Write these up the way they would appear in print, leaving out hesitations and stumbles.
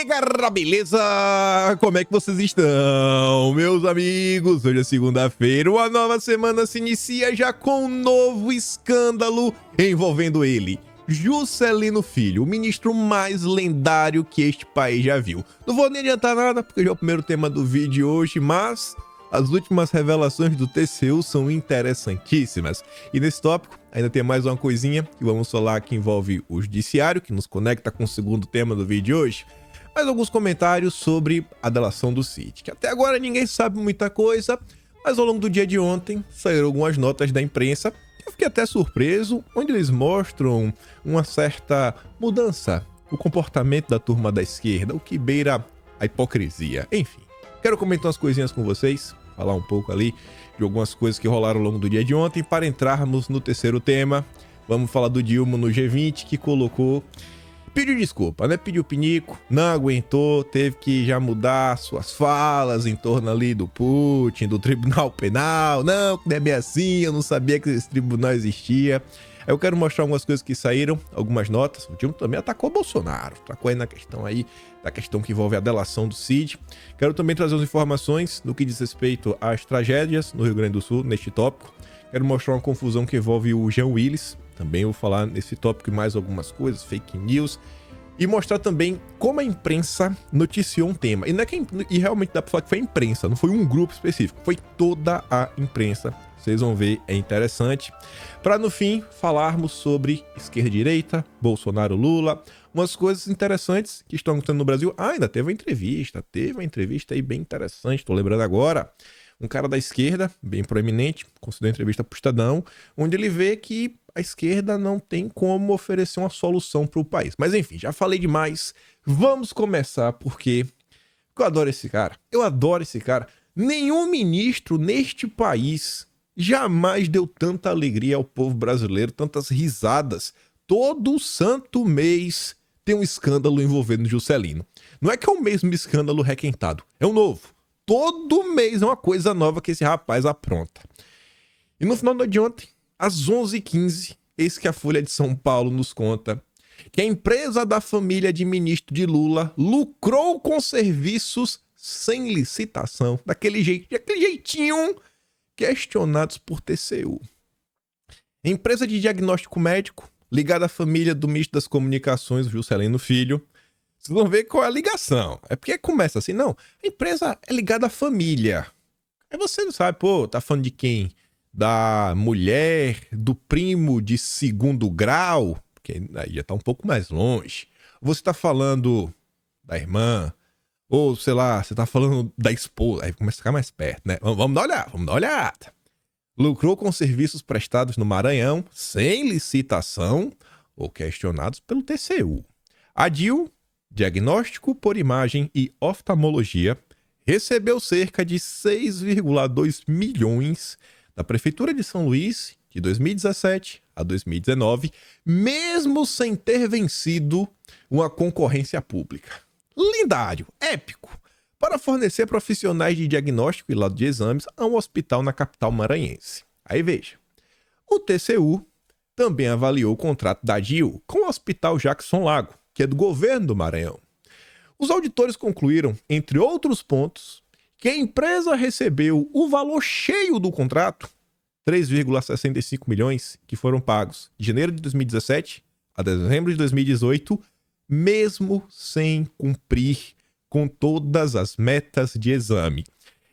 galera, beleza? Como é que vocês estão, meus amigos? Hoje é segunda-feira, uma nova semana se inicia já com um novo escândalo envolvendo ele, Juscelino Filho, o ministro mais lendário que este país já viu. Não vou nem adiantar nada, porque já é o primeiro tema do vídeo de hoje, mas as últimas revelações do TCU são interessantíssimas. E nesse tópico, ainda tem mais uma coisinha que vamos falar que envolve o judiciário, que nos conecta com o segundo tema do vídeo de hoje. Mais alguns comentários sobre a delação do Cid, que até agora ninguém sabe muita coisa, mas ao longo do dia de ontem saíram algumas notas da imprensa. Eu fiquei até surpreso, onde eles mostram uma certa mudança no comportamento da turma da esquerda, o que beira a hipocrisia. Enfim, quero comentar umas coisinhas com vocês, falar um pouco ali de algumas coisas que rolaram ao longo do dia de ontem, para entrarmos no terceiro tema. Vamos falar do Dilma no G20, que pediu desculpa, né? Pediu pinico, não aguentou, teve que já mudar suas falas em torno ali do Putin, do Tribunal Penal. Não, que não é bem assim, eu não sabia que esse tribunal existia. Aí eu quero mostrar algumas coisas que saíram, algumas notas. O Dilma também atacou o Bolsonaro, atacou aí na questão aí, da questão que envolve a delação do Cid. Quero também trazer as informações no que diz respeito às tragédias no Rio Grande do Sul, neste tópico. Quero mostrar uma confusão que envolve o Jean Willis. Também vou falar nesse tópico e mais algumas coisas, fake news. E mostrar também como a imprensa noticiou um tema. E realmente dá pra falar que foi a imprensa, não foi um grupo específico. Foi toda a imprensa. Vocês vão ver, é interessante. Para no fim, falarmos sobre esquerda e direita, Bolsonaro, Lula. Umas coisas interessantes que estão acontecendo no Brasil. Ainda teve uma entrevista aí bem interessante, tô lembrando agora. Um cara da esquerda, bem proeminente, concedeu entrevista para o Estadão, onde ele vê que a esquerda não tem como oferecer uma solução para o país. Mas enfim, já falei demais. Vamos começar porque eu adoro esse cara. Eu adoro esse cara. Nenhum ministro neste país jamais deu tanta alegria ao povo brasileiro, tantas risadas. Todo santo mês tem um escândalo envolvendo Juscelino. Não é que é o mesmo escândalo requentado, é um novo. Todo mês é uma coisa nova que esse rapaz apronta. E no final de ontem, às 11h15, eis que a Folha de São Paulo nos conta que a empresa da família de ministro de Lula lucrou com serviços sem licitação, daquele jeitinho questionados por TCU. A empresa de diagnóstico médico, ligada à família do ministro das Comunicações, Juscelino Filho. Vocês vão ver qual é a ligação. É porque começa assim, não, a empresa é ligada à família. Aí você não sabe, pô, tá falando de quem? Da mulher, do primo de segundo grau? Porque aí já tá um pouco mais longe. Você tá falando da irmã, ou sei lá, você tá falando da esposa. Aí começa a ficar mais perto, né? Vamos dar uma olhada. Lucrou com serviços prestados no Maranhão, sem licitação, ou questionados pelo TCU. A DIL, Diagnóstico por Imagem e Oftalmologia, recebeu cerca de 6,2 milhões da Prefeitura de São Luís de 2017 a 2019, mesmo sem ter vencido uma concorrência pública. Lendário, épico, para fornecer profissionais de diagnóstico e laudo de exames a um hospital na capital maranhense. Aí veja, o TCU também avaliou o contrato da DIL com o Hospital Jackson Lago, que é do governo do Maranhão. Os auditores concluíram, entre outros pontos, que a empresa recebeu o valor cheio do contrato, 3,65 milhões, que foram pagos de janeiro de 2017 a dezembro de 2018, mesmo sem cumprir com todas as metas de exame.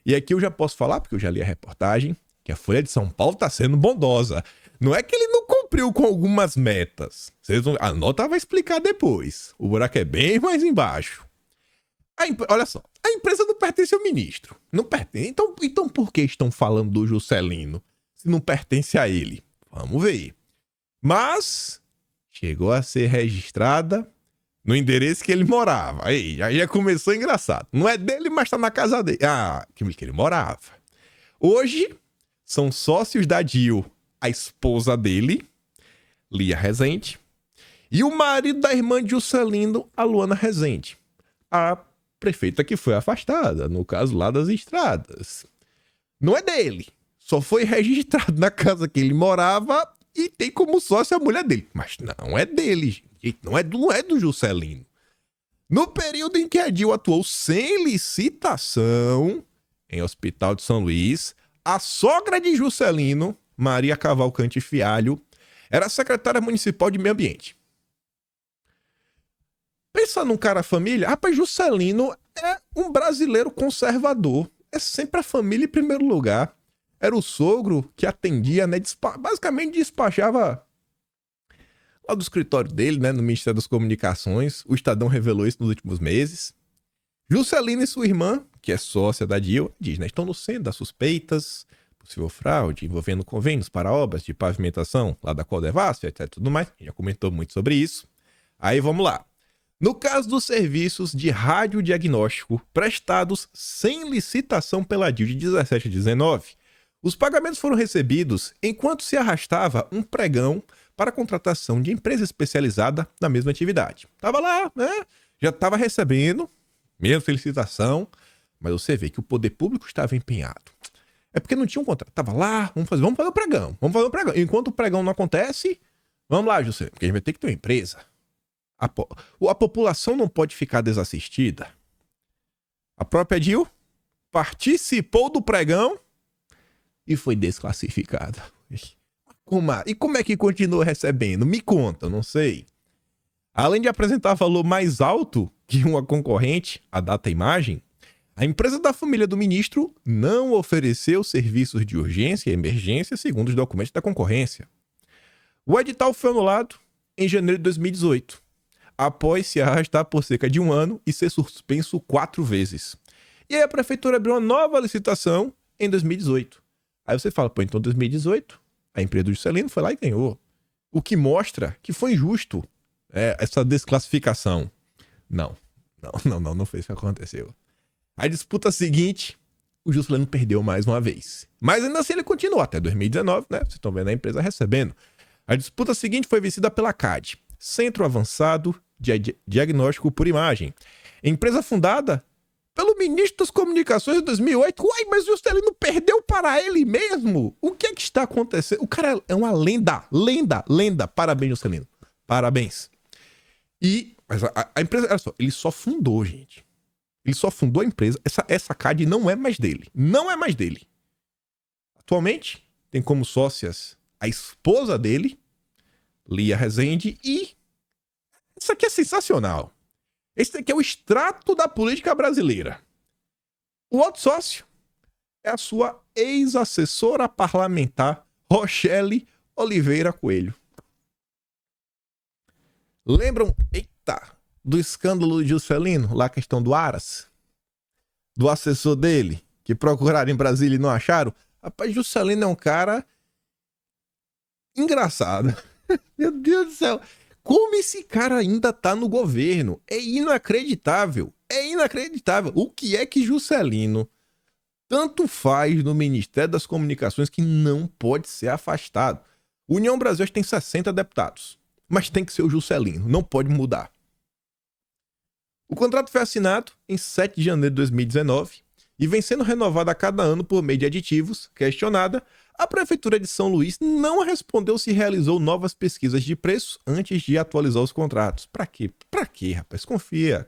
E aqui eu já posso falar, porque eu já li a reportagem, que a Folha de São Paulo está sendo bondosa. Não é que ele não cumpriu com algumas metas. A nota vai explicar depois. O buraco é bem mais embaixo. Olha só, a empresa não pertence ao ministro. Não pertence. Então por que estão falando do Juscelino se não pertence a ele? Vamos ver. Mas chegou a ser registrada no endereço que ele morava. Aí já começou engraçado. Não é dele, mas tá na casa dele. Que ele morava. Hoje são sócios da DIL a esposa dele, Lia Rezende, e o marido da irmã de Juscelino, a Luana Rezende, a prefeita que foi afastada, no caso lá das estradas. Não é dele, só foi registrado na casa que ele morava e tem como sócio a mulher dele. Mas não é dele, gente. Não é do Juscelino. No período em que a DIL atuou sem licitação em Hospital de São Luís, a sogra de Juscelino, Maria Cavalcante Fialho, era secretária municipal de Meio Ambiente. Pensa num cara família. Rapaz, Juscelino é um brasileiro conservador. É sempre a família em primeiro lugar. Era o sogro que atendia, né? Basicamente despachava lá do escritório dele, né? No Ministério das Comunicações. O Estadão revelou isso nos últimos meses. Juscelino e sua irmã, que é sócia da DIL, diz, né? Estão no centro das suspeitas, possível fraude envolvendo convênios para obras de pavimentação lá da Codevasf, etc. Tudo mais. A gente já comentou muito sobre isso. Aí vamos lá. No caso dos serviços de radiodiagnóstico prestados sem licitação pela DIL de 17 a 19, os pagamentos foram recebidos enquanto se arrastava um pregão para a contratação de empresa especializada na mesma atividade. Tava lá, né? Já estava recebendo, mesmo sem licitação, mas você vê que o poder público estava empenhado. É porque não tinha um contrato. Tava lá, vamos fazer o pregão. Enquanto o pregão não acontece, vamos lá, José, porque a gente vai ter que ter uma empresa. A população não pode ficar desassistida. A própria DIL participou do pregão e foi desclassificada. E como é que continua recebendo? Me conta, não sei. Além de apresentar valor mais alto que uma concorrente, a Data Imagem, a empresa da família do ministro não ofereceu serviços de urgência e emergência segundo os documentos da concorrência. O edital foi anulado em janeiro de 2018. Após se arrastar por cerca de um ano e ser suspenso 4 vezes. E aí a prefeitura abriu uma nova licitação em 2018. Aí você fala, pô, então em 2018, a empresa do Juscelino foi lá e ganhou. O que mostra que foi injusto essa desclassificação. Não foi isso que aconteceu. A disputa seguinte, o Juscelino perdeu mais uma vez. Mas ainda assim ele continuou até 2019, né? Vocês estão vendo a empresa recebendo. A disputa seguinte foi vencida pela CAD, Centro Avançado de Diagnóstico por Imagem. Empresa fundada pelo ministro das Comunicações em 2008. Uai, mas o Juscelino perdeu para ele mesmo? O que é que está acontecendo? O cara é uma lenda. Parabéns, Juscelino. Parabéns. Mas a empresa, olha só, ele só fundou, gente. Ele só fundou a empresa. Essa CAD não é mais dele. Não é mais dele. Atualmente, tem como sócias a esposa dele, Lia Rezende, e isso aqui é sensacional. Esse aqui é o extrato da política brasileira. O outro sócio é a sua ex-assessora parlamentar, Rochelle Oliveira Coelho. Lembram, do escândalo de Juscelino, lá a questão do Aras? Do assessor dele, que procuraram em Brasília e não acharam? Rapaz, Juscelino é um cara engraçado. Meu Deus do céu. Como esse cara ainda tá no governo? É inacreditável. O que é que Juscelino tanto faz no Ministério das Comunicações que não pode ser afastado? União Brasil tem 60 deputados, mas tem que ser o Juscelino, não pode mudar. O contrato foi assinado em 7 de janeiro de 2019 e vem sendo renovado a cada ano por meio de aditivos. Questionada, a Prefeitura de São Luís não respondeu se realizou novas pesquisas de preço antes de atualizar os contratos. Pra quê? Pra quê, rapaz? Confia.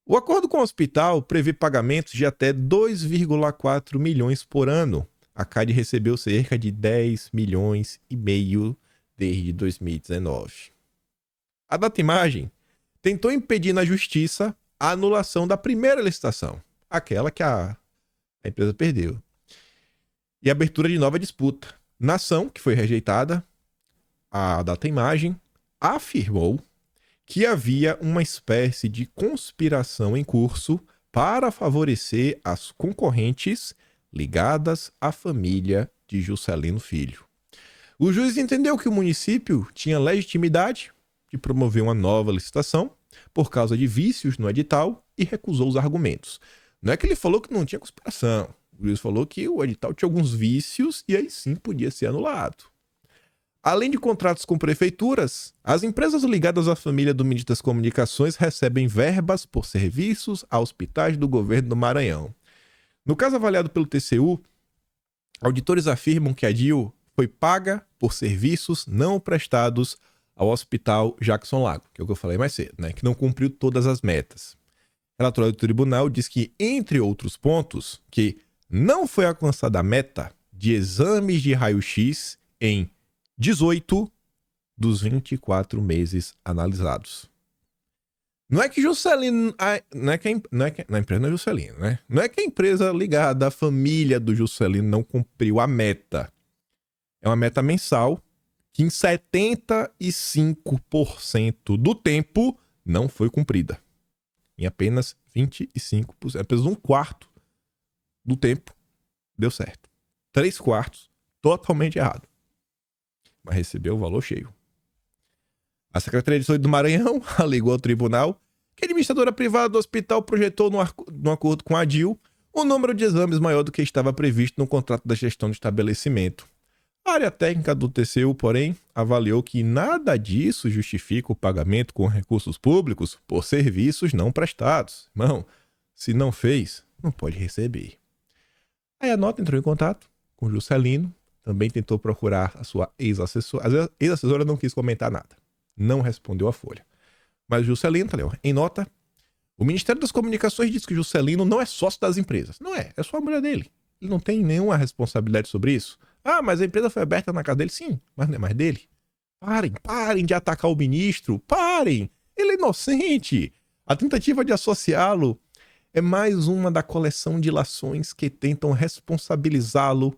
O acordo com o hospital prevê pagamentos de até 2,4 milhões por ano. A CAD recebeu cerca de 10 milhões e meio desde 2019. A Data Imagem tentou impedir na justiça a anulação da primeira licitação, aquela que a empresa perdeu, e a abertura de nova disputa. Na ação, que foi rejeitada, a Data Imagem afirmou que havia uma espécie de conspiração em curso para favorecer as concorrentes ligadas à família de Juscelino Filho. O juiz entendeu que o município tinha legitimidade de promover uma nova licitação por causa de vícios no edital e recusou os argumentos. Não é que ele falou que não tinha conspiração. O juiz falou que o edital tinha alguns vícios e aí sim podia ser anulado. Além de contratos com prefeituras, as empresas ligadas à família do ministro das Comunicações recebem verbas por serviços a hospitais do governo do Maranhão. No caso avaliado pelo TCU, auditores afirmam que a DIL foi paga por serviços não prestados ao Hospital Jackson Lago, que é o que eu falei mais cedo, né? Que não cumpriu todas as metas. O relatório do tribunal diz que, entre outros pontos, que não foi alcançada a meta de exames de raio-x em 18 dos 24 meses analisados. Não é que Juscelino... Não é que a empresa não é Juscelino, né? Não é que a empresa ligada à família do Juscelino não cumpriu a meta. É uma meta mensal que em 75% do tempo não foi cumprida. Em apenas 25%. Apenas um quarto do tempo deu certo. 3/4 totalmente errado. Mas recebeu o valor cheio. A Secretaria de Saúde do Maranhão alegou ao tribunal que a administradora privada do hospital projetou no acordo com a ADIL um número de exames maior do que estava previsto no contrato da gestão do estabelecimento. A área técnica do TCU, porém, avaliou que nada disso justifica o pagamento com recursos públicos por serviços não prestados. Irmão, se não fez, não pode receber. Aí a nota entrou em contato com o Juscelino, também tentou procurar a sua ex-assessora. A ex-assessora não quis comentar nada, não respondeu à Folha. Mas o Juscelino, em nota, o Ministério das Comunicações diz que o Juscelino não é sócio das empresas. Não é só a mulher dele. Ele não tem nenhuma responsabilidade sobre isso. Ah, mas a empresa foi aberta na casa dele? Sim, mas não é mais dele. Parem de atacar o ministro, parem! Ele é inocente! A tentativa de associá-lo é mais uma da coleção de ilações que tentam responsabilizá-lo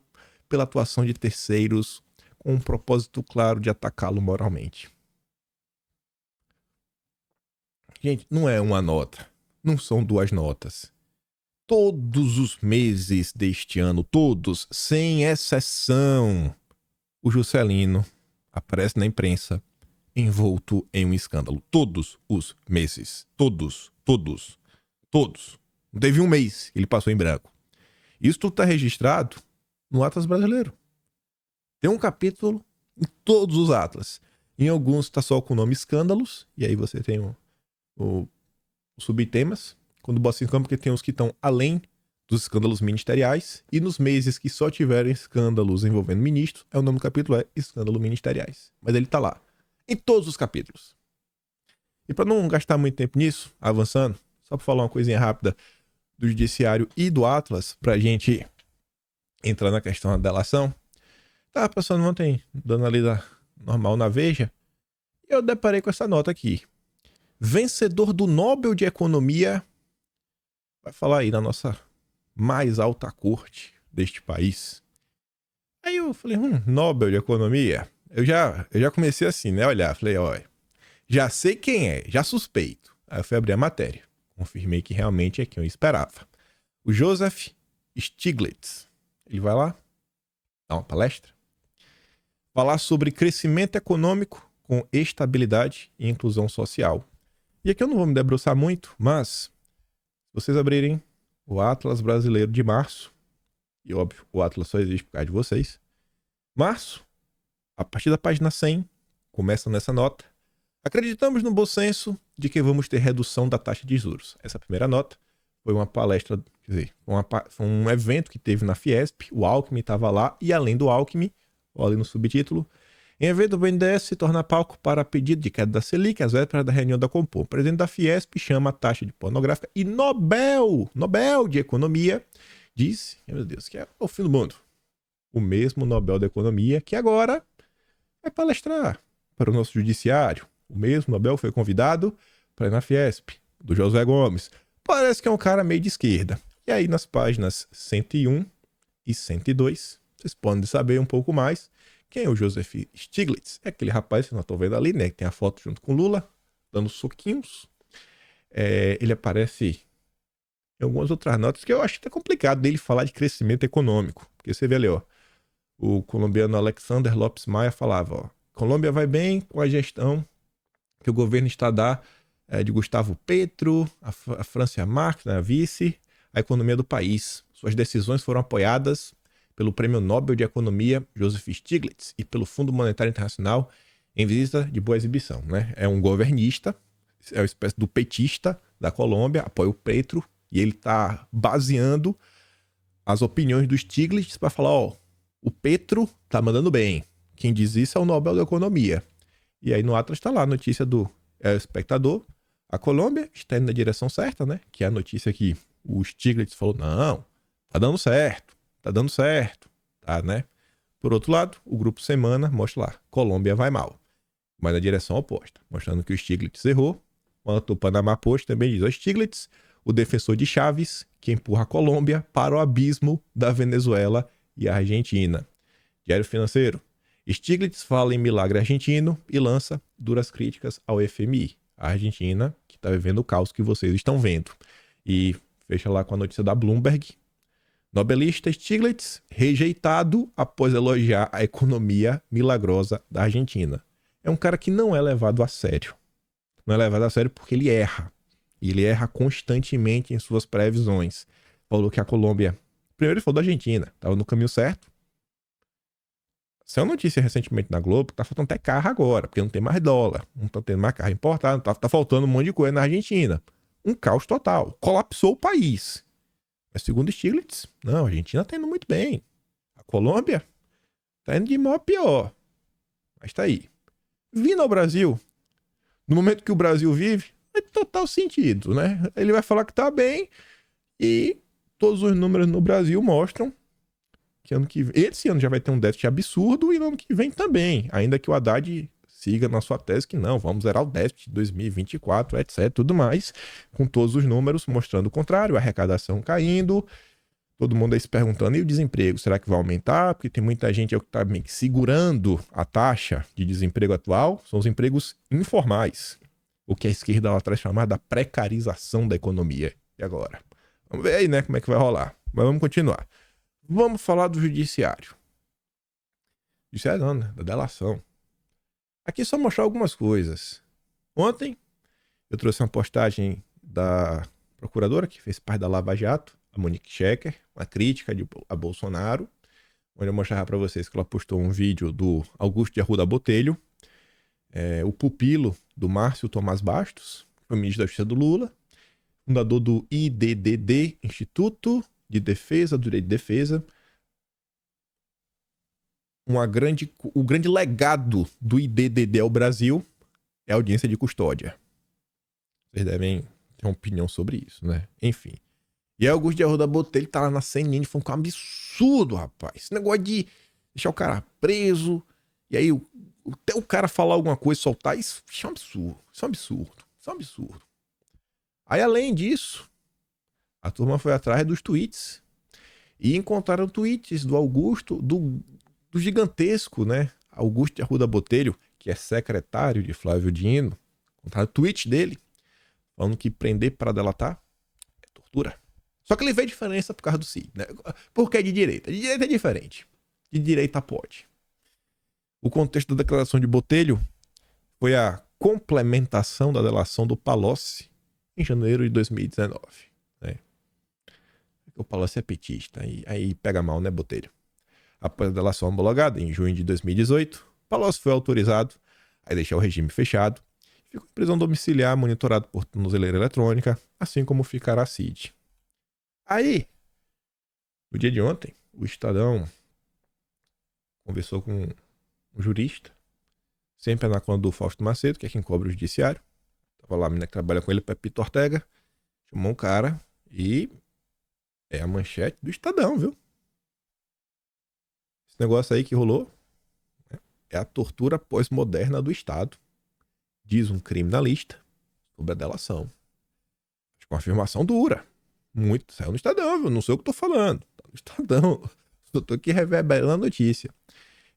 pela atuação de terceiros com um propósito claro de atacá-lo moralmente. Gente, não é uma nota, não são 2 notas. Todos os meses deste ano, todos, sem exceção, o Juscelino aparece na imprensa envolto em um escândalo. Todos os meses. Todos. Não teve um mês que ele passou em branco. Isso tudo está registrado no Atlas Brasileiro. Tem um capítulo em todos os Atlas. Em alguns está só com o nome escândalos, e aí você tem os subtemas. Quando bota em campo, porque tem os que estão além dos escândalos ministeriais, e nos meses que só tiveram escândalos envolvendo ministros, o nome do capítulo é escândalo ministeriais. Mas ele tá lá, em todos os capítulos. E para não gastar muito tempo nisso, avançando, só para falar uma coisinha rápida do Judiciário e do Atlas, pra gente entrar na questão da delação. Tava passando ontem, dando a lida normal na Veja, e eu deparei com essa nota aqui. Vencedor do Nobel de Economia vai falar aí na nossa mais alta corte deste país. Aí eu falei, Nobel de Economia? Eu já comecei assim, né? Olhar, falei, olha, já sei quem é, já suspeito. Aí eu fui abrir a matéria. Confirmei que realmente é quem eu esperava. O Joseph Stiglitz. Ele vai lá, dar uma palestra, falar sobre crescimento econômico com estabilidade e inclusão social. E aqui eu não vou me debruçar muito, mas se vocês abrirem o Atlas Brasileiro de março, e óbvio, o Atlas só existe por causa de vocês, março, a partir da página 100, começa nessa nota, acreditamos no bom senso de que vamos ter redução da taxa de juros. Essa primeira nota foi uma palestra, quer dizer, foi um evento que teve na Fiesp, o Alckmin estava lá, e além do Alckmin, olha no subtítulo, em evento, o BNDES se torna palco para pedido de queda da Selic às vésperas da reunião da Compom. O presidente da Fiesp chama a taxa de pornográfica e Nobel de Economia disse, meu Deus, que é o fim do mundo. O mesmo Nobel de Economia que agora vai palestrar para o nosso judiciário. O mesmo Nobel foi convidado para ir na Fiesp, do José Gomes. Parece que é um cara meio de esquerda. E aí nas páginas 101 e 102, vocês podem saber um pouco mais. Quem é o Joseph Stiglitz? É aquele rapaz que nós estamos vendo ali, né? Que tem a foto junto com o Lula, dando soquinhos. Ele aparece em algumas outras notas que eu acho até complicado dele falar de crescimento econômico. Porque você vê ali, ó, o colombiano Alexander Lopes Maia falava, ó, Colômbia vai bem com a gestão que o governo está a dar de Gustavo Petro, a Francia Marques, né, a vice, a economia do país. Suas decisões foram apoiadas pelo Prêmio Nobel de Economia Joseph Stiglitz e pelo Fundo Monetário Internacional em visita de boa exibição, né? É um governista, é uma espécie do petista da Colômbia, apoia o Petro, e ele está baseando as opiniões do Stiglitz para falar, ó, o Petro tá mandando bem. Quem diz isso é o Nobel da Economia. E aí no Atlas tá lá a notícia do espectador. A Colômbia está indo na direção certa, né? Que é a notícia que o Stiglitz falou, não, tá dando certo, tá, né? Por outro lado, o grupo Semana mostra lá, Colômbia vai mal, mas na direção oposta, mostrando que o Stiglitz errou. O Panamá Post também diz, o Stiglitz, o defensor de Chaves, que empurra a Colômbia para o abismo da Venezuela e a Argentina. Diário Financeiro, Stiglitz fala em milagre argentino e lança duras críticas ao FMI, a Argentina, que está vivendo o caos que vocês estão vendo. E fecha lá com a notícia da Bloomberg. Nobelista Stiglitz rejeitado após elogiar a economia milagrosa da Argentina. É um cara que não é levado a sério. Não é levado a sério porque ele erra. E ele erra constantemente em suas previsões. Falou que a Colômbia... Primeiro ele falou da Argentina. Estava no caminho certo. Saiu notícia recentemente na Globo que tá faltando até carro agora, porque não tem mais dólar. Não tá tendo mais carro importado. Tá faltando um monte de coisa na Argentina. Um caos total. Colapsou o país. Mas segundo Stiglitz, não, a Argentina tá indo muito bem. A Colômbia tá indo de mal a pior. Mas tá aí. Vindo ao Brasil, no momento que o Brasil vive, é total sentido, né? Ele vai falar que tá bem e todos os números no Brasil mostram que esse ano já vai ter um déficit absurdo e no ano que vem também. Ainda que o Haddad siga na sua tese que não, vamos zerar o déficit de 2024, etc, tudo mais, com todos os números mostrando o contrário, a arrecadação caindo, todo mundo aí se perguntando, e o desemprego, será que vai aumentar? Porque tem muita gente que está meio que segurando a taxa de desemprego atual, são os empregos informais, o que a esquerda lá atrás chama da precarização da economia. E agora? Vamos ver aí, né, como é que vai rolar. Mas vamos continuar. Vamos falar do judiciário. Judiciário não, né? Da delação. Aqui só mostrar algumas coisas. Ontem eu trouxe uma postagem da procuradora que fez parte da Lava Jato, a Monique Schecker, uma crítica a Bolsonaro, onde eu mostrava para vocês que ela postou um vídeo do Augusto de Arruda Botelho, o pupilo do Márcio Tomás Bastos, que foi ministro da Justiça do Lula, fundador do IDDD, Instituto de Defesa do Direito de Defesa. O grande legado do IDDD ao Brasil é a audiência de custódia. Vocês devem ter uma opinião sobre isso, né? Enfim. E aí Augusto de Arruda Botelho tá lá na CNN falando que é um absurdo, rapaz. Esse negócio de deixar o cara preso, e aí até o cara falar alguma coisa, soltar, isso é um absurdo. Isso é um absurdo. Isso é um absurdo. Aí, além disso, a turma foi atrás dos tweets e encontraram tweets do Augusto, do gigantesco, né? Augusto de Arruda Botelho, que é secretário de Flávio Dino, encontraram tweets dele falando que prender para delatar é tortura. Só que ele vê diferença por causa do CID, né? Porque é de direita. De direita é diferente. De direita pode. O contexto da declaração de Botelho foi a complementação da delação do Palocci em janeiro de 2019. Né? O Palocci é petista, aí pega mal, né, Botelho? Após a delação homologada, em junho de 2018, Palocci foi autorizado a deixar o regime fechado, ficou em prisão domiciliar monitorado por tornozeleira eletrônica, assim como ficará CID. Aí, no dia de ontem, o Estadão conversou com um jurista, sempre na conta do Fausto Macedo, que é quem cobre o judiciário. Tava lá a menina que trabalha com ele, Pepito Ortega, chamou um cara e é a manchete do Estadão, viu? Esse negócio aí que rolou, né, é a tortura pós-moderna do Estado, diz um criminalista sobre a delação. Acho que é uma afirmação dura. Muito. Saiu no Estadão, viu? Não sei o que eu tô falando. Tá no Estadão. Eu tô aqui reverberando a notícia.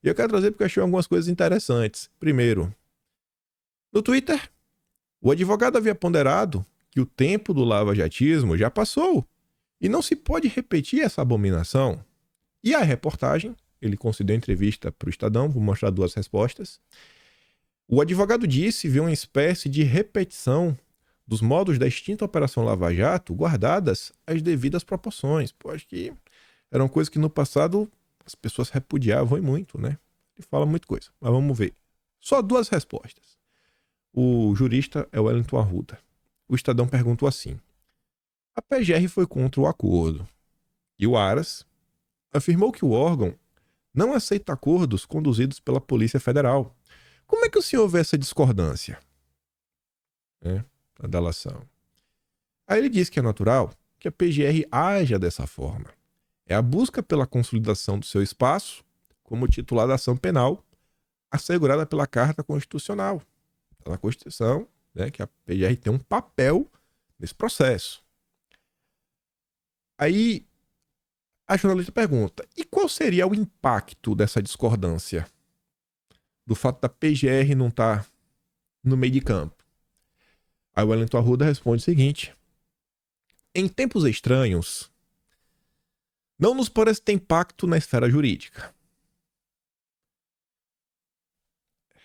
E eu quero trazer porque eu achei algumas coisas interessantes. Primeiro, no Twitter, o advogado havia ponderado que o tempo do lava-jatismo já passou e não se pode repetir essa abominação. E a reportagem, ele concedeu entrevista para o Estadão, vou mostrar duas respostas. O advogado disse ver uma espécie de repetição dos modos da extinta Operação Lava Jato, guardadas as devidas proporções. Pô, acho que eram coisas que no passado as pessoas repudiavam e muito, né? Ele fala muita coisa, mas vamos ver. Só duas respostas. O jurista é o Wellington Arruda. O Estadão perguntou assim: a PGR foi contra o acordo. E o Aras afirmou que o órgão não aceita acordos conduzidos pela Polícia Federal, Como é que o senhor vê essa discordância, né, da delação? Aí ele diz que é natural que a PGR haja dessa forma. É a busca pela consolidação do seu espaço como titular da ação penal assegurada pela Carta Constitucional. Na Constituição, né, que a PGR tem um papel nesse processo. Aí a jornalista pergunta, e qual seria o impacto dessa discordância? Do fato da PGR não estar no meio de campo? Aí o Wellington Arruda responde o seguinte: em tempos estranhos, não nos parece ter impacto na esfera jurídica,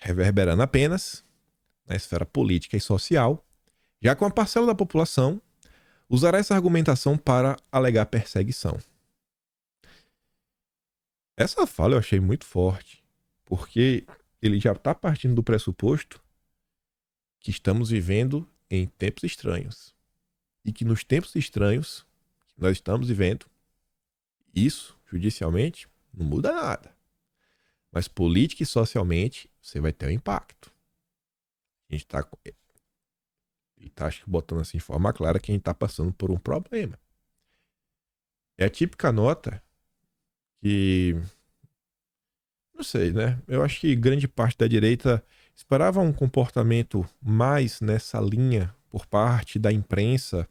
reverberando apenas na esfera política e social, já que uma parcela da população usará essa argumentação para alegar perseguição. Essa fala eu achei muito forte, porque ele já está partindo do pressuposto que estamos vivendo em tempos estranhos. E que nos tempos estranhos que nós estamos vivendo, isso, judicialmente, não muda nada. Mas política e socialmente, você vai ter um impacto. A gente está, acho que botando assim de forma clara que a gente está passando por um problema. É a típica nota que, não sei, né? Eu acho que grande parte da direita esperava um comportamento mais nessa linha por parte da imprensa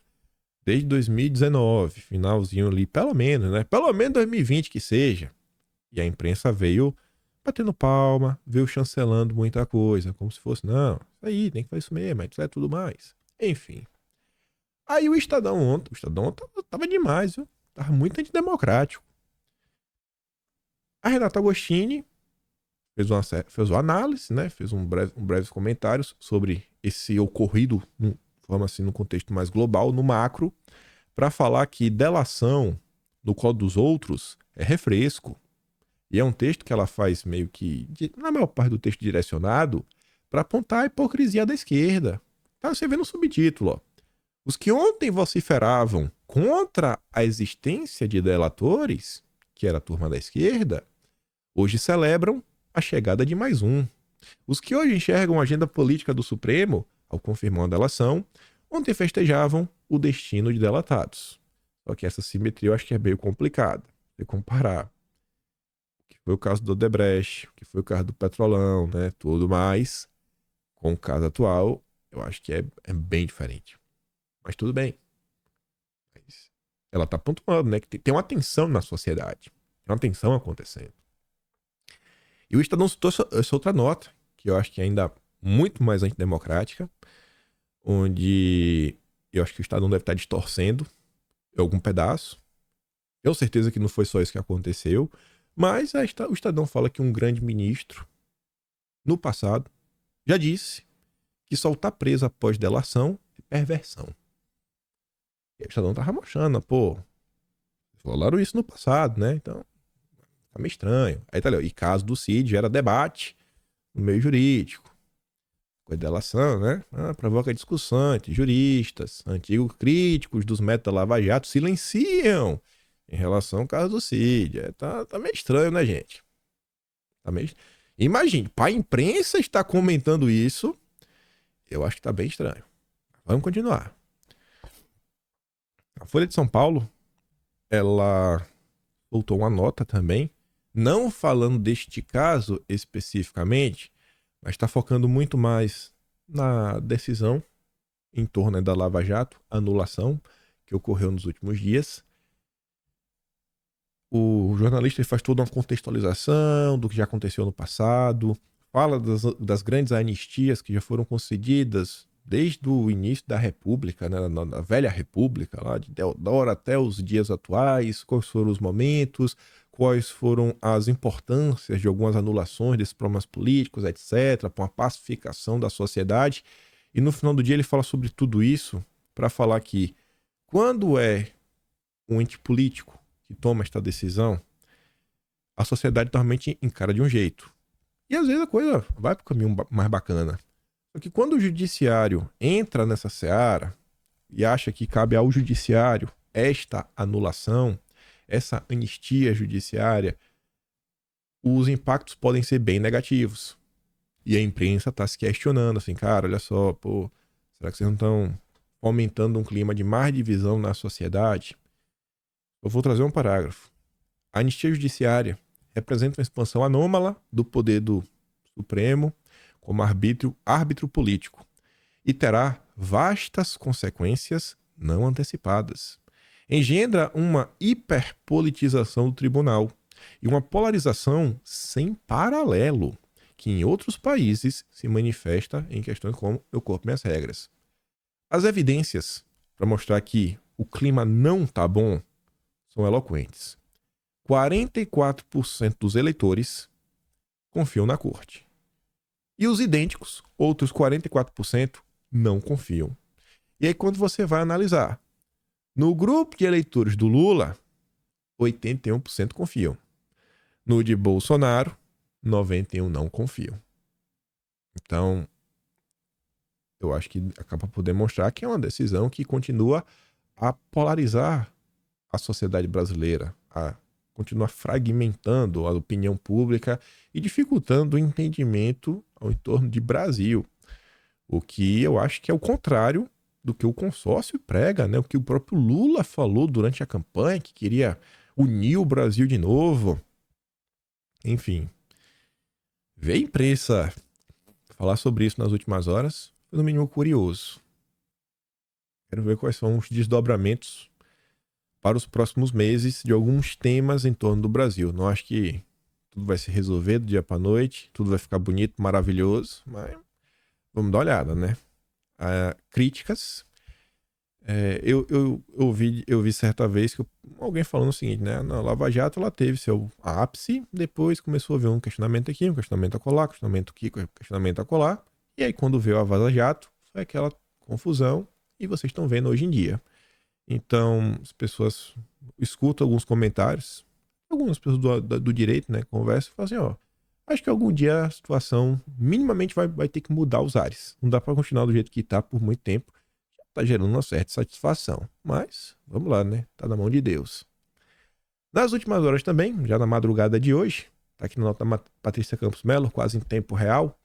desde 2019, finalzinho ali, pelo menos, né? Pelo menos 2020 que seja. E a imprensa veio batendo palma, veio chancelando muita coisa, como se fosse, não, isso aí, tem que fazer isso mesmo, isso é tudo mais. Enfim. Aí o Estadão tava demais, viu? Tava muito antidemocrático. A Renata Agostini fez uma análise, né? Fez um breves comentários sobre esse ocorrido, forma assim, no contexto mais global, no macro, para falar que delação no colo dos outros é refresco. E é um texto que ela faz meio que, na maior parte do texto, direcionado para apontar a hipocrisia da esquerda. Tá, você vê no subtítulo, ó. Os que ontem vociferavam contra a existência de delatores, que era a turma da esquerda, hoje celebram a chegada de mais um. Os que hoje enxergam a agenda política do Supremo, ao confirmar a delação, ontem festejavam o destino de delatados. Só que essa simetria eu acho que é meio complicada de comparar. O que foi o caso do Odebrecht, o que foi o caso do Petrolão, né? Tudo mais, com o caso atual, eu acho que é bem diferente. Mas tudo bem. Mas ela está pontuando, né? Que tem uma tensão na sociedade. Tem uma tensão acontecendo. E o Estadão citou essa outra nota, que eu acho que é ainda muito mais antidemocrática, onde eu acho que o Estadão deve estar distorcendo em algum pedaço. Eu tenho certeza que não foi só isso que aconteceu, mas o Estadão fala que um grande ministro, no passado, já disse que soltar preso após delação é perversão. E o Estadão tava mostrando, pô, falaram isso no passado, né? Então, tá meio estranho. Aí tá ali, e caso do Cid gera debate no meio jurídico. Com a delação, né? Provoca discussão entre juristas, antigos críticos dos métodos da Lava Jato silenciam em relação ao caso do Cid. Tá meio estranho, né, gente? Tá meio... Imagine, pra imprensa estar comentando isso, eu acho que tá bem estranho. Vamos continuar. A Folha de São Paulo, ela soltou uma nota também, não falando deste caso especificamente, mas está focando muito mais na decisão em torno, né, da Lava Jato, anulação, que ocorreu nos últimos dias. O jornalista faz toda uma contextualização do que já aconteceu no passado, fala das grandes anistias que já foram concedidas desde o início da República, né, na velha República, lá de Deodoro até os dias atuais, quais foram os momentos, quais foram as importâncias de algumas anulações desses problemas políticos, etc., para uma pacificação da sociedade. E no final do dia ele fala sobre tudo isso para falar que quando é um ente político que toma esta decisão, a sociedade normalmente encara de um jeito. E às vezes a coisa vai para o caminho mais bacana. Só que quando o judiciário entra nessa seara e acha que cabe ao judiciário esta anulação, essa anistia judiciária, os impactos podem ser bem negativos. E a imprensa tá se questionando, assim, cara, olha só, pô, será que vocês não estão fomentando um clima de mais divisão na sociedade? Eu vou trazer um parágrafo. A anistia judiciária representa uma expansão anômala do poder do Supremo como árbitro político e terá vastas consequências não antecipadas. Engendra uma hiperpolitização do tribunal e uma polarização sem paralelo, que em outros países se manifesta em questões como meu corpo, minhas regras. As evidências para mostrar que o clima não tá bom são eloquentes. 44% dos eleitores confiam na corte. E os idênticos, outros 44%, não confiam. E aí quando você vai analisar, no grupo de eleitores do Lula, 81% confiam. No de Bolsonaro, 91% não confiam. Então, eu acho que acaba por demonstrar que é uma decisão que continua a polarizar a sociedade brasileira, a continuar fragmentando a opinião pública e dificultando o entendimento ao entorno de Brasil. O que eu acho que é o contrário do que o consórcio prega, né? O que o próprio Lula falou durante a campanha, que queria unir o Brasil de novo. Enfim, ver a imprensa falar sobre isso nas últimas horas foi no mínimo curioso. Quero ver quais são os desdobramentos para os próximos meses de alguns temas em torno do Brasil. Não acho que tudo vai se resolver do dia para noite, tudo vai ficar bonito, maravilhoso, mas vamos dar uma olhada, né? Críticas. Eu vi certa vez que alguém falando o seguinte, né? Na Lava Jato ela teve seu ápice, depois começou a ver um questionamento aqui, um questionamento acolá, questionamento aqui, questionamento acolá, e aí quando veio a Vaza Jato, foi aquela confusão, e vocês estão vendo hoje em dia. Então, as pessoas escutam alguns comentários, algumas pessoas do direito, né, conversam e falam assim, ó, acho que algum dia a situação minimamente vai ter que mudar os ares. Não dá para continuar do jeito que tá por muito tempo. Já tá gerando uma certa satisfação. Mas, vamos lá, né? Tá na mão de Deus. Nas últimas horas também, já na madrugada de hoje, tá aqui na nota da Patrícia Campos Melo, quase em tempo real,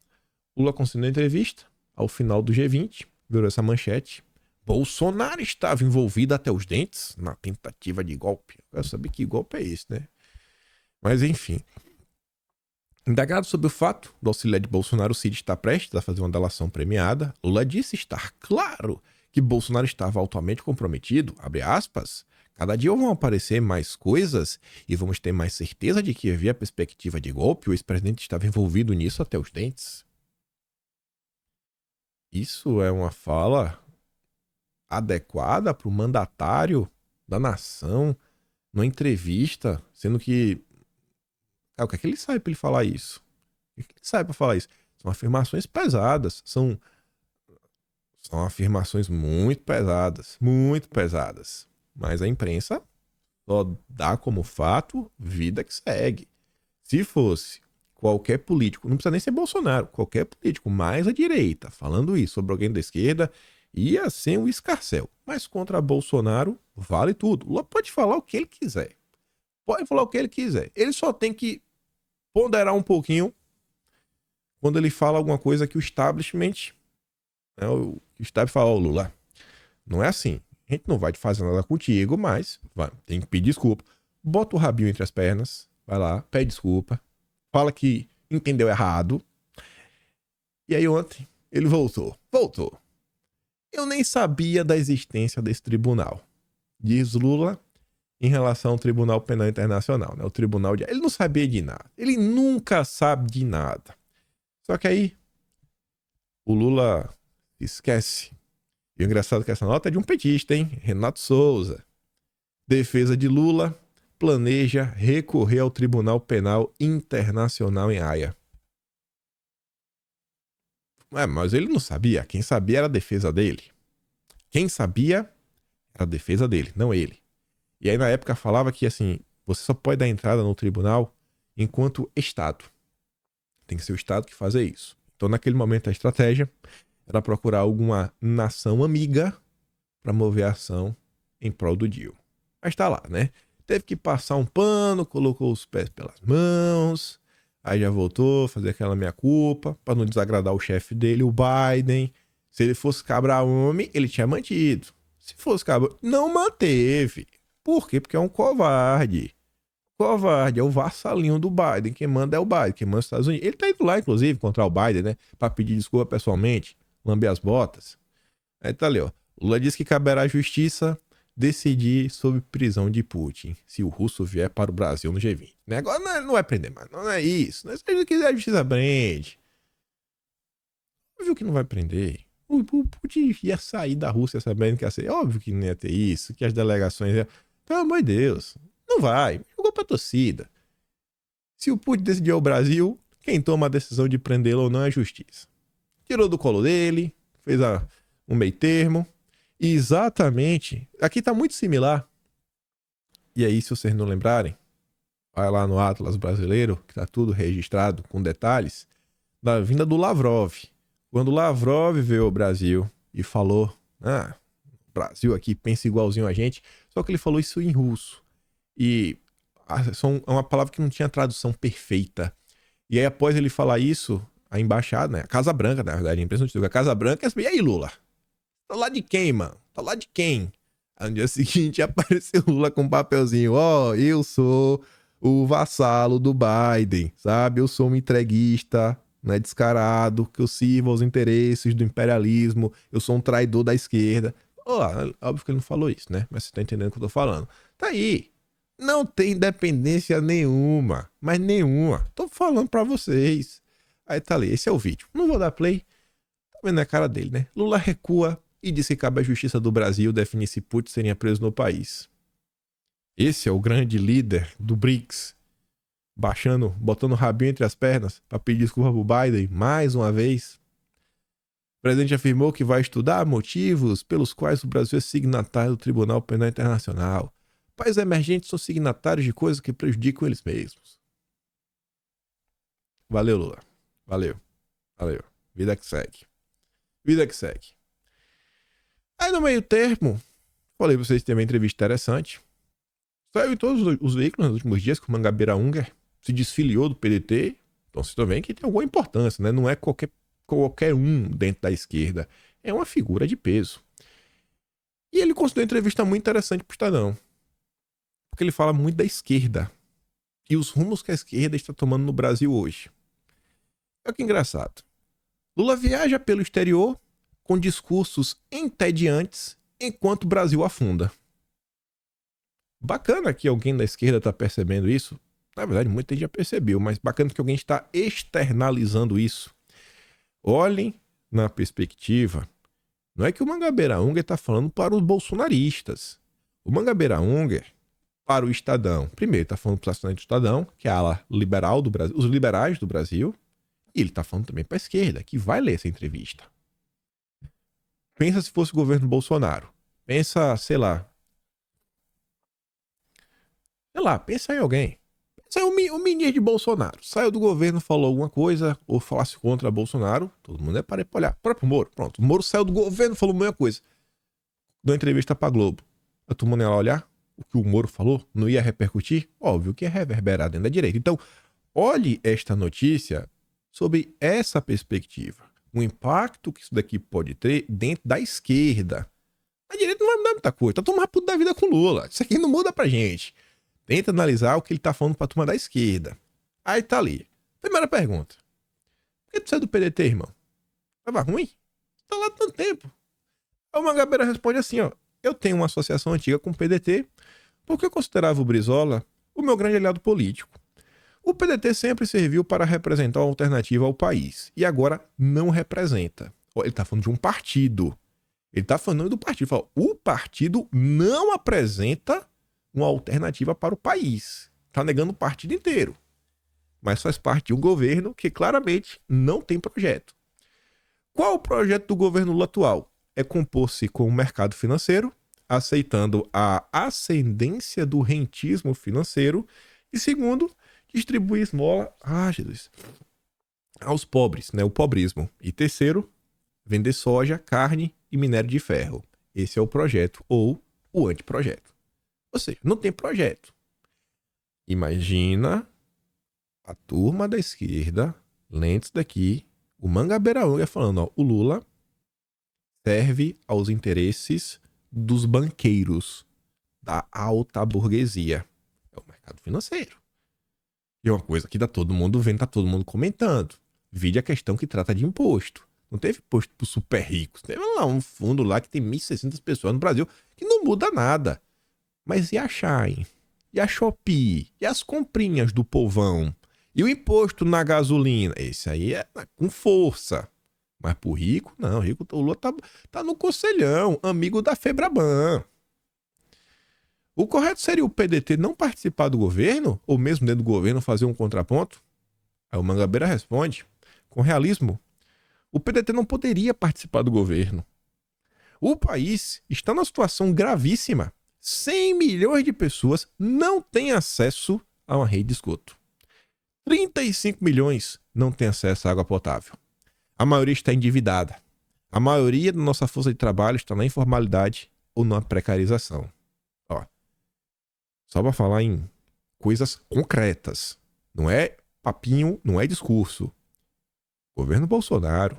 Lula concedeu entrevista ao final do G20, virou essa manchete. Bolsonaro estava envolvido até os dentes na tentativa de golpe. Eu quero saber que golpe é esse, né? Mas enfim. Indagado sobre o fato do auxiliar de Bolsonaro, Cid, estar prestes a fazer uma delação premiada, Lula disse estar claro que Bolsonaro estava altamente comprometido, abre aspas, cada dia vão aparecer mais coisas e vamos ter mais certeza de que havia perspectiva de golpe, o ex-presidente estava envolvido nisso até os dentes. Isso é uma fala adequada para o mandatário da nação numa entrevista, sendo que o que é que ele sabe para ele falar isso? O que é que ele sabe para falar isso? São afirmações pesadas, são afirmações muito pesadas, mas a imprensa só dá como fato vida que segue. Se fosse qualquer político, não precisa nem ser Bolsonaro, qualquer político mais à direita falando isso sobre alguém da esquerda, ia ser um escarcéu. Mas contra Bolsonaro, vale tudo. Lula pode falar o que ele quiser. Pode falar o que ele quiser. Ele só tem que ponderar um pouquinho quando ele fala alguma coisa que o establishment, né, o establishment fala, ó, Lula, não é assim. A gente não vai te fazer nada contigo, mas tem que pedir desculpa. Bota o rabinho entre as pernas, vai lá, pede desculpa, fala que entendeu errado. E aí ontem ele voltou. Eu nem sabia da existência desse tribunal, diz Lula em relação ao Tribunal Penal Internacional, né? O tribunal de... Ele não sabia de nada. Ele nunca sabe de nada. Só que aí o Lula esquece. E o engraçado é que essa nota é de um petista, hein? Renato Souza. Defesa de Lula planeja recorrer ao Tribunal Penal Internacional em Haia. Mas ele não sabia. Quem sabia era a defesa dele. Quem sabia era a defesa dele, não ele. E aí na época falava que assim, você só pode dar entrada no tribunal enquanto Estado. Tem que ser o Estado que fazer isso. Então naquele momento a estratégia era procurar alguma nação amiga para mover a ação em prol do deal. Mas tá lá, né? Teve que passar um pano, colocou os pés pelas mãos, Aí já voltou, fazer aquela meia-culpa, pra não desagradar o chefe dele, o Biden. Se ele fosse cabra-homem, ele tinha mantido. Se fosse cabra, não manteve. Por quê? Porque é um covarde. Covarde, é o vassalinho do Biden. Quem manda é o Biden, quem manda é os Estados Unidos. Ele tá indo lá, inclusive, contra o Biden, né? Pra pedir desculpa pessoalmente, lamber as botas. Aí tá ali, ó. Lula diz que caberá à justiça decidir sobre prisão de Putin, se o russo vier para o Brasil no G20. Né? Agora não vai prender mais, não é isso. Se ele quiser, a justiça prende. Óbvio que não vai prender. O Putin ia sair da Rússia sabendo que ia ser. Óbvio que não ia ter isso, que as delegações iam... Pelo amor de Deus, não vai. Jogou pra torcida. Se o Putin decidir ao Brasil, quem toma a decisão de prendê-lo ou não é a justiça. Tirou do colo dele, fez um meio termo. E exatamente, aqui tá muito similar. E aí, se vocês não lembrarem, vai lá no Atlas brasileiro, que tá tudo registrado com detalhes, da vinda do Lavrov. Quando o Lavrov veio ao Brasil e falou, o Brasil aqui pensa igualzinho a gente, só que ele falou isso em russo. E é uma palavra que não tinha tradução perfeita. E aí, após ele falar isso, a embaixada, né, a Casa Branca, na verdade, a imprensa não diz, a Casa Branca, e aí, Lula? Tá lá de quem, mano? Tá lá de quem? Aí no dia seguinte apareceu Lula com um papelzinho. Eu sou o vassalo do Biden, sabe? Eu sou um entreguista, né, descarado, que eu sirvo aos interesses do imperialismo. Eu sou um traidor da esquerda. Óbvio que ele não falou isso, né? Mas você tá entendendo o que eu tô falando. Tá aí. Não tem independência nenhuma. Mas nenhuma. Tô falando pra vocês. Aí tá ali. Esse é o vídeo. Não vou dar play. Tá vendo a cara dele, né? Lula recua e disse que cabe à justiça do Brasil definir se Putin seria preso no país. Esse é o grande líder do BRICS, botando o rabinho entre as pernas para pedir desculpa pro Biden mais uma vez. O presidente afirmou que vai estudar motivos pelos quais o Brasil é signatário do Tribunal Penal Internacional. Países emergentes são signatários de coisas que prejudicam eles mesmos. Valeu, Lula. Valeu. Vida que segue. Vida que segue. Aí no meio termo, falei pra vocês que tem uma entrevista interessante. Saiu em todos os veículos nos últimos dias que o Mangabeira Unger se desfiliou do PDT. Então vocês estão vendo que tem alguma importância, né? Não é qualquer um dentro da esquerda. É uma figura de peso. E ele concedeu uma entrevista muito interessante pro Estadão. Porque ele fala muito da esquerda. E os rumos que a esquerda está tomando no Brasil hoje. Olha que engraçado. Lula viaja pelo exterior com discursos entediantes enquanto o Brasil afunda. Bacana que alguém da esquerda está percebendo isso. Na verdade, muita gente já percebeu, mas bacana que alguém está externalizando isso. Olhem na perspectiva. Não é que o Mangabeira Unger está falando para os bolsonaristas. O Mangabeira Unger, para o Estadão, primeiro está falando para o assinante do Estadão, que é a ala liberal do Brasil, os liberais do Brasil, e ele está falando também para a esquerda, que vai ler essa entrevista. Pensa se fosse o governo Bolsonaro. Pensa, sei lá, pensa em alguém. Pensa em o ministro de Bolsonaro. Saiu do governo, falou alguma coisa, ou falasse contra Bolsonaro, todo mundo é para olhar. O próprio Moro, pronto. O Moro saiu do governo, falou a mesma coisa. Deu entrevista pra Globo. A turma ia lá olhar o que o Moro falou, não ia repercutir? Óbvio que ia reverberar dentro da direita. Então, olhe esta notícia sobre essa perspectiva. O impacto que isso daqui pode ter dentro da esquerda. A direita não vai mudar muita coisa. Tá tomando puto da vida com Lula. Isso aqui não muda pra gente. Tenta analisar o que ele tá falando pra turma da esquerda. Aí tá ali. Primeira pergunta. Por que tu saiu do PDT, irmão? Tava ruim? Tá lá há tanto tempo. Aí o Mangabeira responde assim, ó. Eu tenho uma associação antiga com o PDT porque eu considerava o Brizola o meu grande aliado político. O PDT sempre serviu para representar uma alternativa ao país. E agora não representa. Ele tá falando de um partido. Ele tá falando do partido. Fala, o partido não apresenta uma alternativa para o país. Tá negando o partido inteiro. Mas faz parte de um governo que claramente não tem projeto. Qual o projeto do governo Lula atual? É compor-se com o mercado financeiro, aceitando a ascendência do rentismo financeiro. E segundo, distribuir esmola, Jesus, aos pobres, né? O pobrismo. E terceiro, vender soja, carne e minério de ferro. Esse é o projeto ou o anteprojeto. Ou seja, não tem projeto. Imagina A turma da esquerda, lentes daqui, o Mangabeira Longa falando, ó, o Lula serve aos interesses dos banqueiros, da alta burguesia. É o mercado financeiro. E é uma coisa que tá todo mundo vendo, tá todo mundo comentando. Vide a questão que trata de imposto. Não teve imposto para os super ricos. Teve lá um fundo lá que tem 1.600 pessoas no Brasil que não muda nada. Mas e a Shine? E a Shopee? E as comprinhas do povão? E o imposto na gasolina? Esse aí é com força. Mas pro rico, não. O rico, o Lula tá no conselhão, amigo da Febraban. O correto seria o PDT não participar do governo? Ou mesmo dentro do governo fazer um contraponto? Aí o Mangabeira responde, com realismo, o PDT não poderia participar do governo. O país está numa situação gravíssima. 100 milhões de pessoas não têm acesso a uma rede de esgoto. 35 milhões não têm acesso à água potável. A maioria está endividada. A maioria da nossa força de trabalho está na informalidade ou na precarização. Ó, só para falar em coisas concretas. Não é papinho, não é discurso. O governo Bolsonaro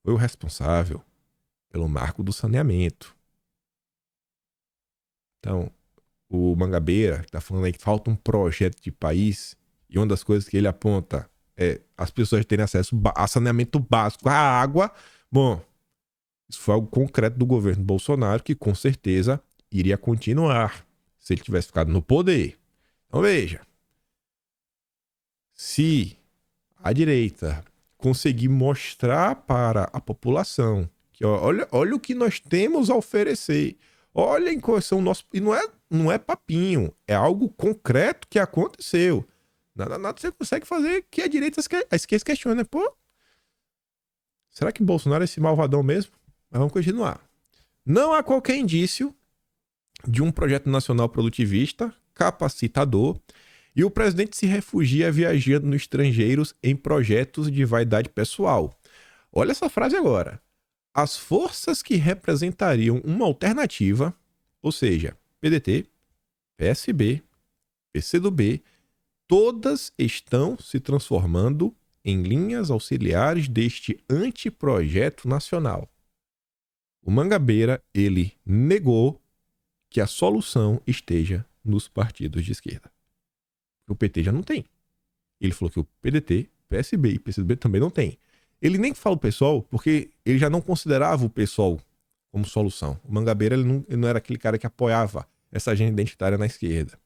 foi o responsável pelo marco do saneamento. Então, o Mangabeira está falando aí que falta um projeto de país e uma das coisas que ele aponta é as pessoas terem acesso a saneamento básico, a água. Bom, isso foi algo concreto do governo Bolsonaro que com certeza iria continuar se ele tivesse ficado no poder. Então veja, se a direita conseguir mostrar para a população que olha o que nós temos a oferecer, olhem quais são nossos... E não é papinho, é algo concreto que aconteceu. Nada você consegue fazer que a direita a esquerda questiona. Pô, será que Bolsonaro é esse malvadão mesmo? Mas vamos continuar. Não há qualquer indício de um projeto nacional produtivista, capacitador, e o presidente se refugia viajando nos estrangeiros em projetos de vaidade pessoal. Olha essa frase agora. As forças que representariam uma alternativa, ou seja, PDT, PSB, PCdoB, todas estão se transformando em linhas auxiliares deste anteprojeto nacional. O Mangabeira, ele negou que a solução esteja nos partidos de esquerda. O PT já não tem. Ele falou que o PDT, PSB e PCdoB também não tem. Ele nem fala o PSOL, porque ele já não considerava o PSOL como solução. O Mangabeira ele não era aquele cara que apoiava essa agenda identitária na esquerda.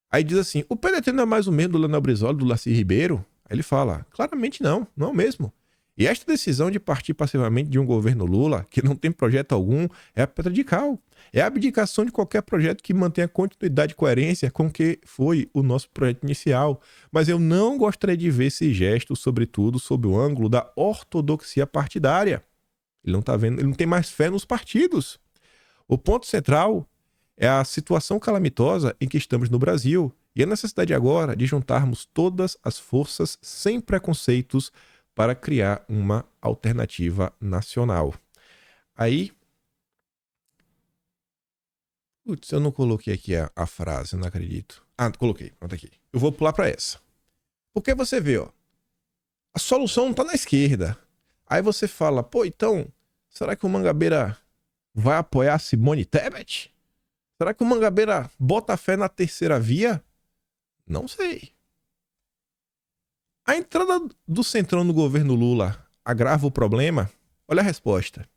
Aí diz assim, o PDT não é mais o mesmo do Leonel Brizola, do Laci Ribeiro? Aí ele fala, claramente não é o mesmo. E esta decisão de partir passivamente de um governo Lula, que não tem projeto algum, é radical. É a abdicação de qualquer projeto que mantenha continuidade e coerência com o que foi o nosso projeto inicial. Mas eu não gostaria de ver esse gesto, sobretudo, sob o ângulo da ortodoxia partidária. Ele não tá vendo, ele não tem mais fé nos partidos. O ponto central é a situação calamitosa em que estamos no Brasil e a necessidade agora de juntarmos todas as forças sem preconceitos para criar uma alternativa nacional. Aí... Putz, eu não coloquei aqui a frase, não acredito. Ah, coloquei, pronto aqui. Eu vou pular para essa. Porque você vê, ó, a solução não tá na esquerda. Aí você fala, pô, então, será que o Mangabeira vai apoiar Simone Tebet? Será que o Mangabeira bota fé na terceira via? Não sei. A entrada do Centrão no governo Lula agrava o problema? Olha a resposta.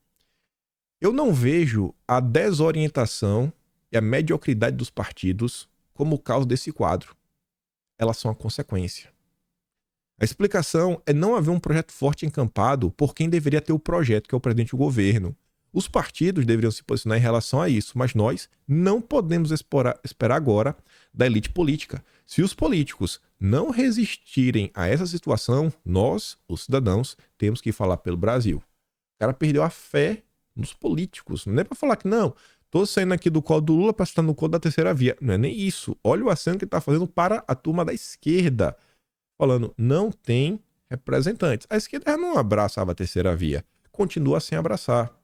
Eu não vejo a desorientação e a mediocridade dos partidos como causa desse quadro. Elas são a consequência. A explicação é não haver um projeto forte encampado por quem deveria ter o projeto, que é o presidente do governo. Os partidos deveriam se posicionar em relação a isso, mas nós não podemos esperar agora da elite política. Se os políticos não resistirem a essa situação, nós, os cidadãos, temos que falar pelo Brasil. O cara perdeu a fé nos políticos. Não é para falar que não, tô saindo aqui do colo do Lula para estar no colo da terceira via. Não é nem isso. Olha o aceno que ele tá fazendo para a turma da esquerda. Falando, não tem representantes. A esquerda não abraçava a terceira via. Continua sem abraçar.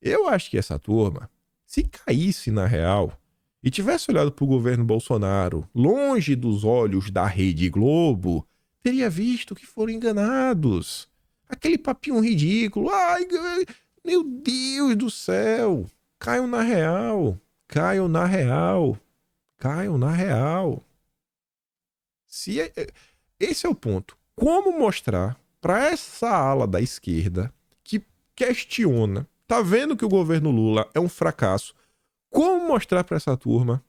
Eu acho que essa turma, se caísse na real, e tivesse olhado para o governo Bolsonaro longe dos olhos da Rede Globo, teria visto que foram enganados. Aquele papinho ridículo. Ai, meu Deus do céu. Caiam na real. Caiam na real. Caiam na real. Esse é o ponto. Como mostrar para essa ala da esquerda que questiona, tá vendo que o governo Lula é um fracasso, como mostrar para essa turma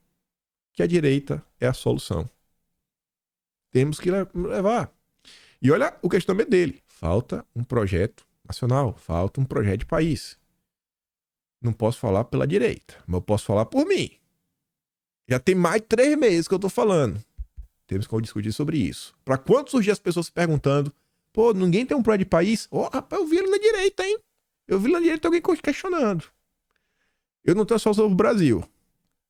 que a direita é a solução? Temos que levar. E olha o questionamento dele. Falta um projeto nacional, falta um projeto de país. Não posso falar pela direita, mas eu posso falar por mim. Já tem mais de 3 meses que eu tô falando. Temos que discutir sobre isso. Para quando surgir as pessoas se perguntando, pô, ninguém tem um projeto de país? Ó, rapaz, eu vi ele na direita, hein? Eu vi na direita alguém questionando. Eu não tô só sobre o Brasil,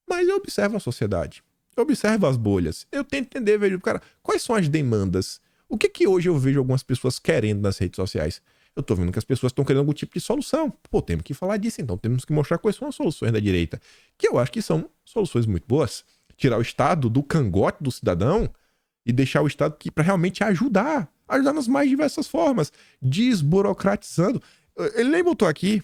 mas eu observo a sociedade. Eu observo as bolhas. Eu tento entender, vejo, cara, quais são as demandas? O que hoje eu vejo algumas pessoas querendo nas redes sociais? Eu tô vendo que as pessoas estão querendo algum tipo de solução. Pô, temos que falar disso, então temos que mostrar quais são as soluções da direita. Que eu acho que são soluções muito boas. Tirar o Estado do cangote do cidadão e deixar o Estado aqui para realmente ajudar nas mais diversas formas, desburocratizando. Ele nem botou aqui,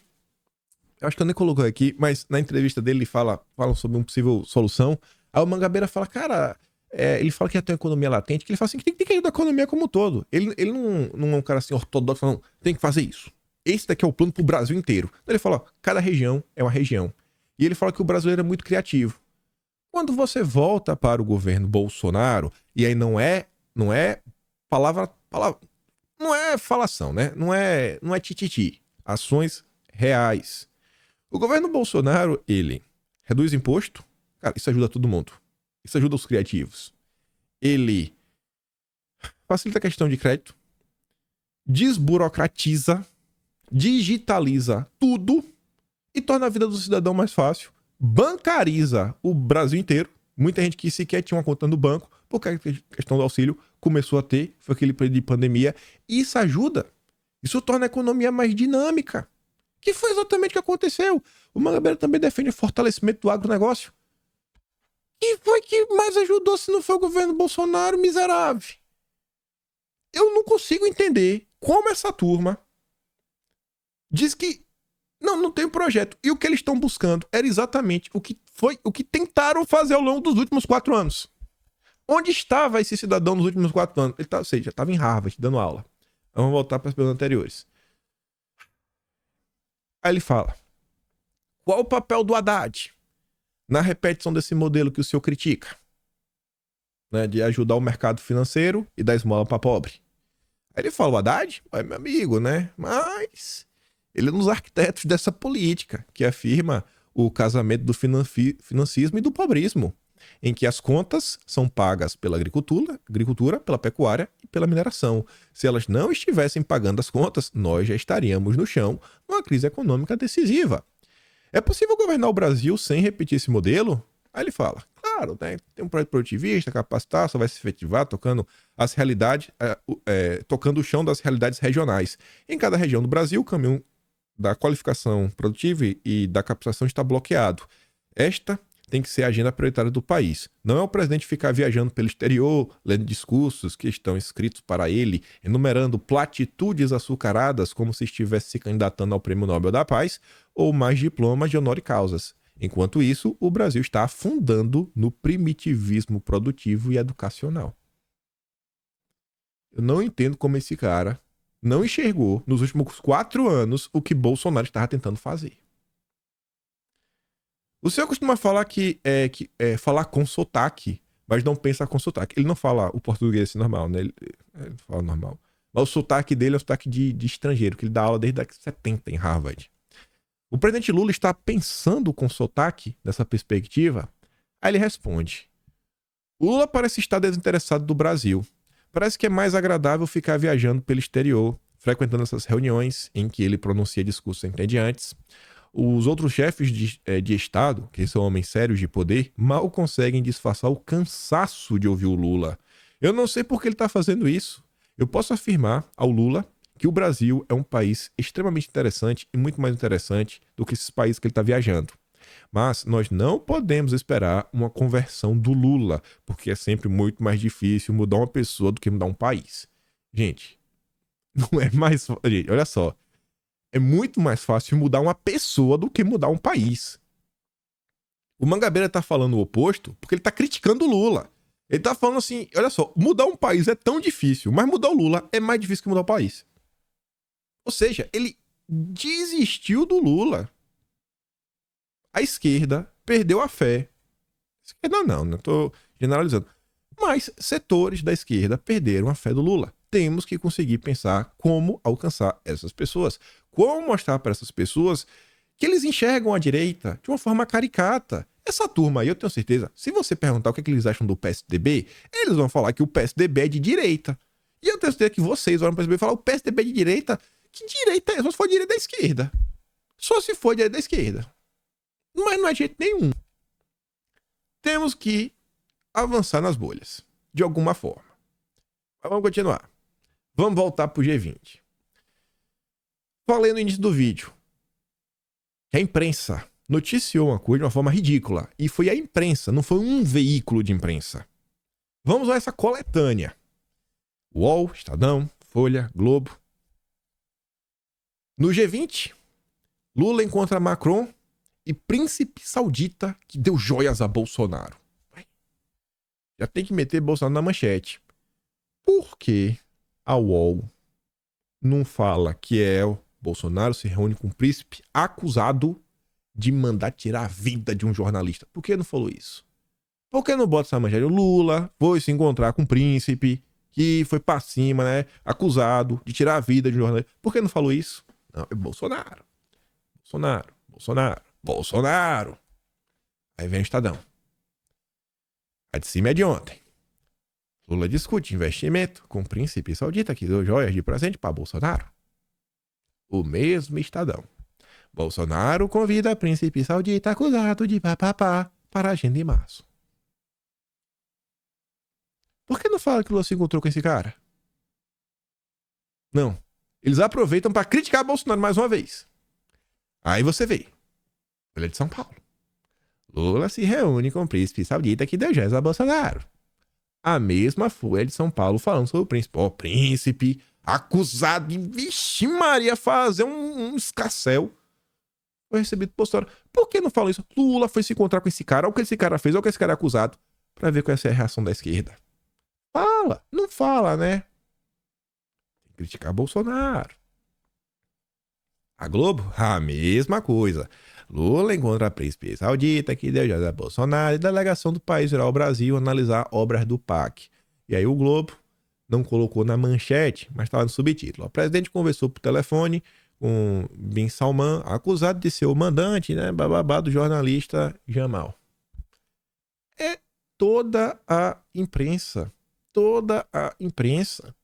eu acho que eu nem colocou aqui, mas na entrevista dele ele fala sobre uma possível solução. Aí o Mangabeira fala, cara, ele fala que já tem uma economia latente, que ele fala assim, que tem que ajudar a economia como um todo. Ele não é um cara assim ortodoxo, não, tem que fazer isso. Esse daqui é o plano pro Brasil inteiro. Então ele fala, ó, cada região é uma região. E ele fala que o brasileiro é muito criativo. Quando você volta para o governo Bolsonaro, e aí não é palavra, não é falação, né? Não é tititi. Ações reais. O governo Bolsonaro, ele reduz imposto. Cara, isso ajuda todo mundo. Isso ajuda os criativos. Ele facilita a questão de crédito. Desburocratiza. Digitaliza tudo. E torna a vida do cidadão mais fácil. Bancariza o Brasil inteiro. Muita gente que sequer tinha uma conta no banco, porque a questão do auxílio começou a ter, foi aquele período de pandemia. E isso ajuda. Isso torna a economia mais dinâmica. Que foi exatamente o que aconteceu. O Mangabeira também defende o fortalecimento do agronegócio. E foi que mais ajudou se não foi o governo Bolsonaro, miserável? Eu não consigo entender como essa turma diz que não tem projeto. E o que eles estão buscando era exatamente o que tentaram fazer ao longo dos últimos 4 anos. Onde estava esse cidadão nos últimos 4 anos? Ele já estava em Harvard dando aula. Vamos voltar para as perguntas anteriores. Aí ele fala, qual o papel do Haddad na repetição desse modelo que o senhor critica? Né, de ajudar o mercado financeiro e dar esmola para pobre. Aí ele fala, o Haddad é meu amigo, né? Mas ele é um dos arquitetos dessa política que afirma o casamento do financismo e do pobrismo, em que as contas são pagas pela agricultura, pela pecuária e pela mineração. Se elas não estivessem pagando as contas, nós já estaríamos no chão numa crise econômica decisiva. É possível governar o Brasil sem repetir esse modelo? Aí ele fala, claro, né, tem um projeto produtivista, capacitar, só vai se efetivar tocando as realidades, tocando o chão das realidades regionais. Em cada região do Brasil, o caminho da qualificação produtiva e da capacitação está bloqueado. Esta tem que ser a agenda prioritária do país. Não é o presidente ficar viajando pelo exterior, lendo discursos que estão escritos para ele, enumerando platitudes açucaradas como se estivesse se candidatando ao Prêmio Nobel da Paz ou mais diplomas de honor e causas. Enquanto isso, o Brasil está afundando no primitivismo produtivo e educacional. Eu não entendo como esse cara não enxergou nos últimos 4 anos o que Bolsonaro estava tentando fazer. O senhor costuma falar que falar com sotaque, mas não pensa com sotaque. Ele não fala o português assim, normal, né? Ele fala normal. Mas o sotaque dele é o sotaque de estrangeiro, que ele dá aula desde a 70 em Harvard. O presidente Lula está pensando com sotaque nessa perspectiva? Aí ele responde. O Lula parece estar desinteressado do Brasil. Parece que é mais agradável ficar viajando pelo exterior, frequentando essas reuniões em que ele pronuncia discursos entediantes. Os outros chefes de Estado, que são homens sérios de poder, mal conseguem disfarçar o cansaço de ouvir o Lula. Eu não sei por que ele está fazendo isso. Eu posso afirmar ao Lula que o Brasil é um país extremamente interessante e muito mais interessante do que esses países que ele está viajando. Mas nós não podemos esperar uma conversão do Lula, porque é sempre muito mais difícil mudar uma pessoa do que mudar um país. Gente, não é mais... Gente, olha só. É muito mais fácil mudar uma pessoa do que mudar um país. O Mangabeira tá falando o oposto porque ele tá criticando o Lula. Ele tá falando assim, olha só, mudar um país é tão difícil, mas mudar o Lula é mais difícil que mudar o país. Ou seja, ele desistiu do Lula. A esquerda perdeu a fé. Esquerda não tô generalizando. Mas setores da esquerda perderam a fé do Lula. Temos que conseguir pensar como alcançar essas pessoas. Como mostrar para essas pessoas que eles enxergam a direita de uma forma caricata. Essa turma aí, eu tenho certeza, se você perguntar o que, é que eles acham do PSDB, eles vão falar que o PSDB é de direita. E eu tenho certeza que vocês olham para o PSDB e falam, o PSDB é de direita? Que direita é? Só se for direita da esquerda. Só se for direita da esquerda. Mas não é de jeito nenhum. Temos que avançar nas bolhas, de alguma forma. Mas vamos continuar. Vamos voltar pro G20. Falei no início do vídeo que a imprensa noticiou uma coisa de uma forma ridícula. E foi a imprensa, não foi um veículo de imprensa. Vamos a essa coletânea. UOL, Estadão, Folha, Globo. No G20, Lula encontra Macron e príncipe saudita que deu joias a Bolsonaro. Já tem que meter Bolsonaro na manchete. Por que a UOL não fala que o Bolsonaro se reúne com um príncipe acusado de mandar tirar a vida de um jornalista? Por que não falou isso? Por que não bota essa manchete? O Lula foi se encontrar com um príncipe que foi pra cima, né? Acusado de tirar a vida de um jornalista. Por que não falou isso? Não, é Bolsonaro. Bolsonaro, Bolsonaro, Bolsonaro. Aí vem o Estadão. A de cima é de ontem. Lula discute investimento com o príncipe saudita que deu joias de presente para Bolsonaro. O mesmo Estadão. Bolsonaro convida príncipe saudita acusado de papapá para a agenda de março. Por que não fala que Lula se encontrou com esse cara? Não. Eles aproveitam para criticar Bolsonaro mais uma vez. Aí você vê. Ele é de São Paulo. Lula se reúne com o príncipe saudita que deu joias a Bolsonaro. A mesma Folha de São Paulo falando sobre o príncipe. Ó, príncipe acusado de, vixe Maria, fazer um escarcéu. Foi recebido por Bolsonaro. Por que não fala isso? Lula foi se encontrar com esse cara. Olha o que esse cara fez, olha o que esse cara é acusado. Pra ver qual é a reação da esquerda. Fala. Não fala, né? Tem que criticar Bolsonaro. A Globo? A mesma coisa. Lula encontra a príncipe saudita que deu joias a Bolsonaro e delegação do país irá ao Brasil analisar obras do PAC. E aí o Globo não colocou na manchete, mas estava no subtítulo. O presidente conversou por telefone com Bin Salman, acusado de ser o mandante, né, bababá, do jornalista Jamal. É toda a imprensa. Toda a imprensa.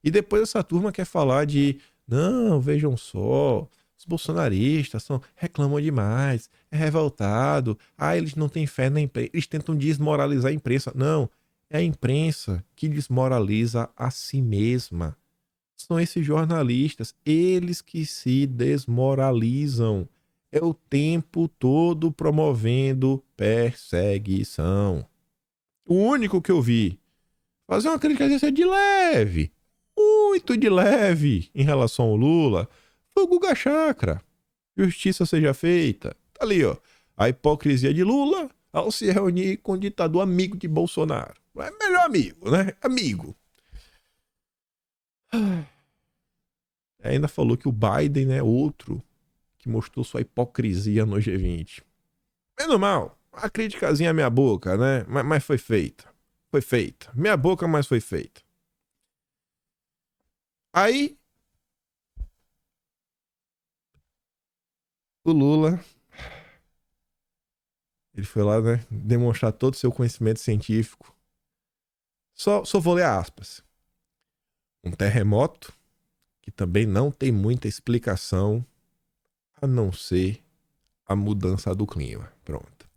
E depois essa turma quer falar de, não, vejam só, os bolsonaristas reclamam demais, é revoltado, eles não têm fé na imprensa, eles tentam desmoralizar a imprensa. Não, é a imprensa que desmoraliza a si mesma. São esses jornalistas, eles que se desmoralizam. É o tempo todo promovendo perseguição. O único que eu vi fazer uma crítica de leve, muito de leve, em relação ao Lula, foi o Guga Chakra. Justiça seja feita. Tá ali, ó. A hipocrisia de Lula ao se reunir com o ditador amigo de Bolsonaro. É melhor amigo, né? Amigo. Ainda falou que o Biden é outro que mostrou sua hipocrisia no G20. Menos mal. A criticazinha à minha boca, né? Mas foi feita. Foi feita. Minha boca, mas foi feita. Aí o Lula, ele foi lá, né, demonstrar todo o seu conhecimento científico. Só vou ler aspas. Um terremoto que também não tem muita explicação a não ser a mudança do clima. Pronto.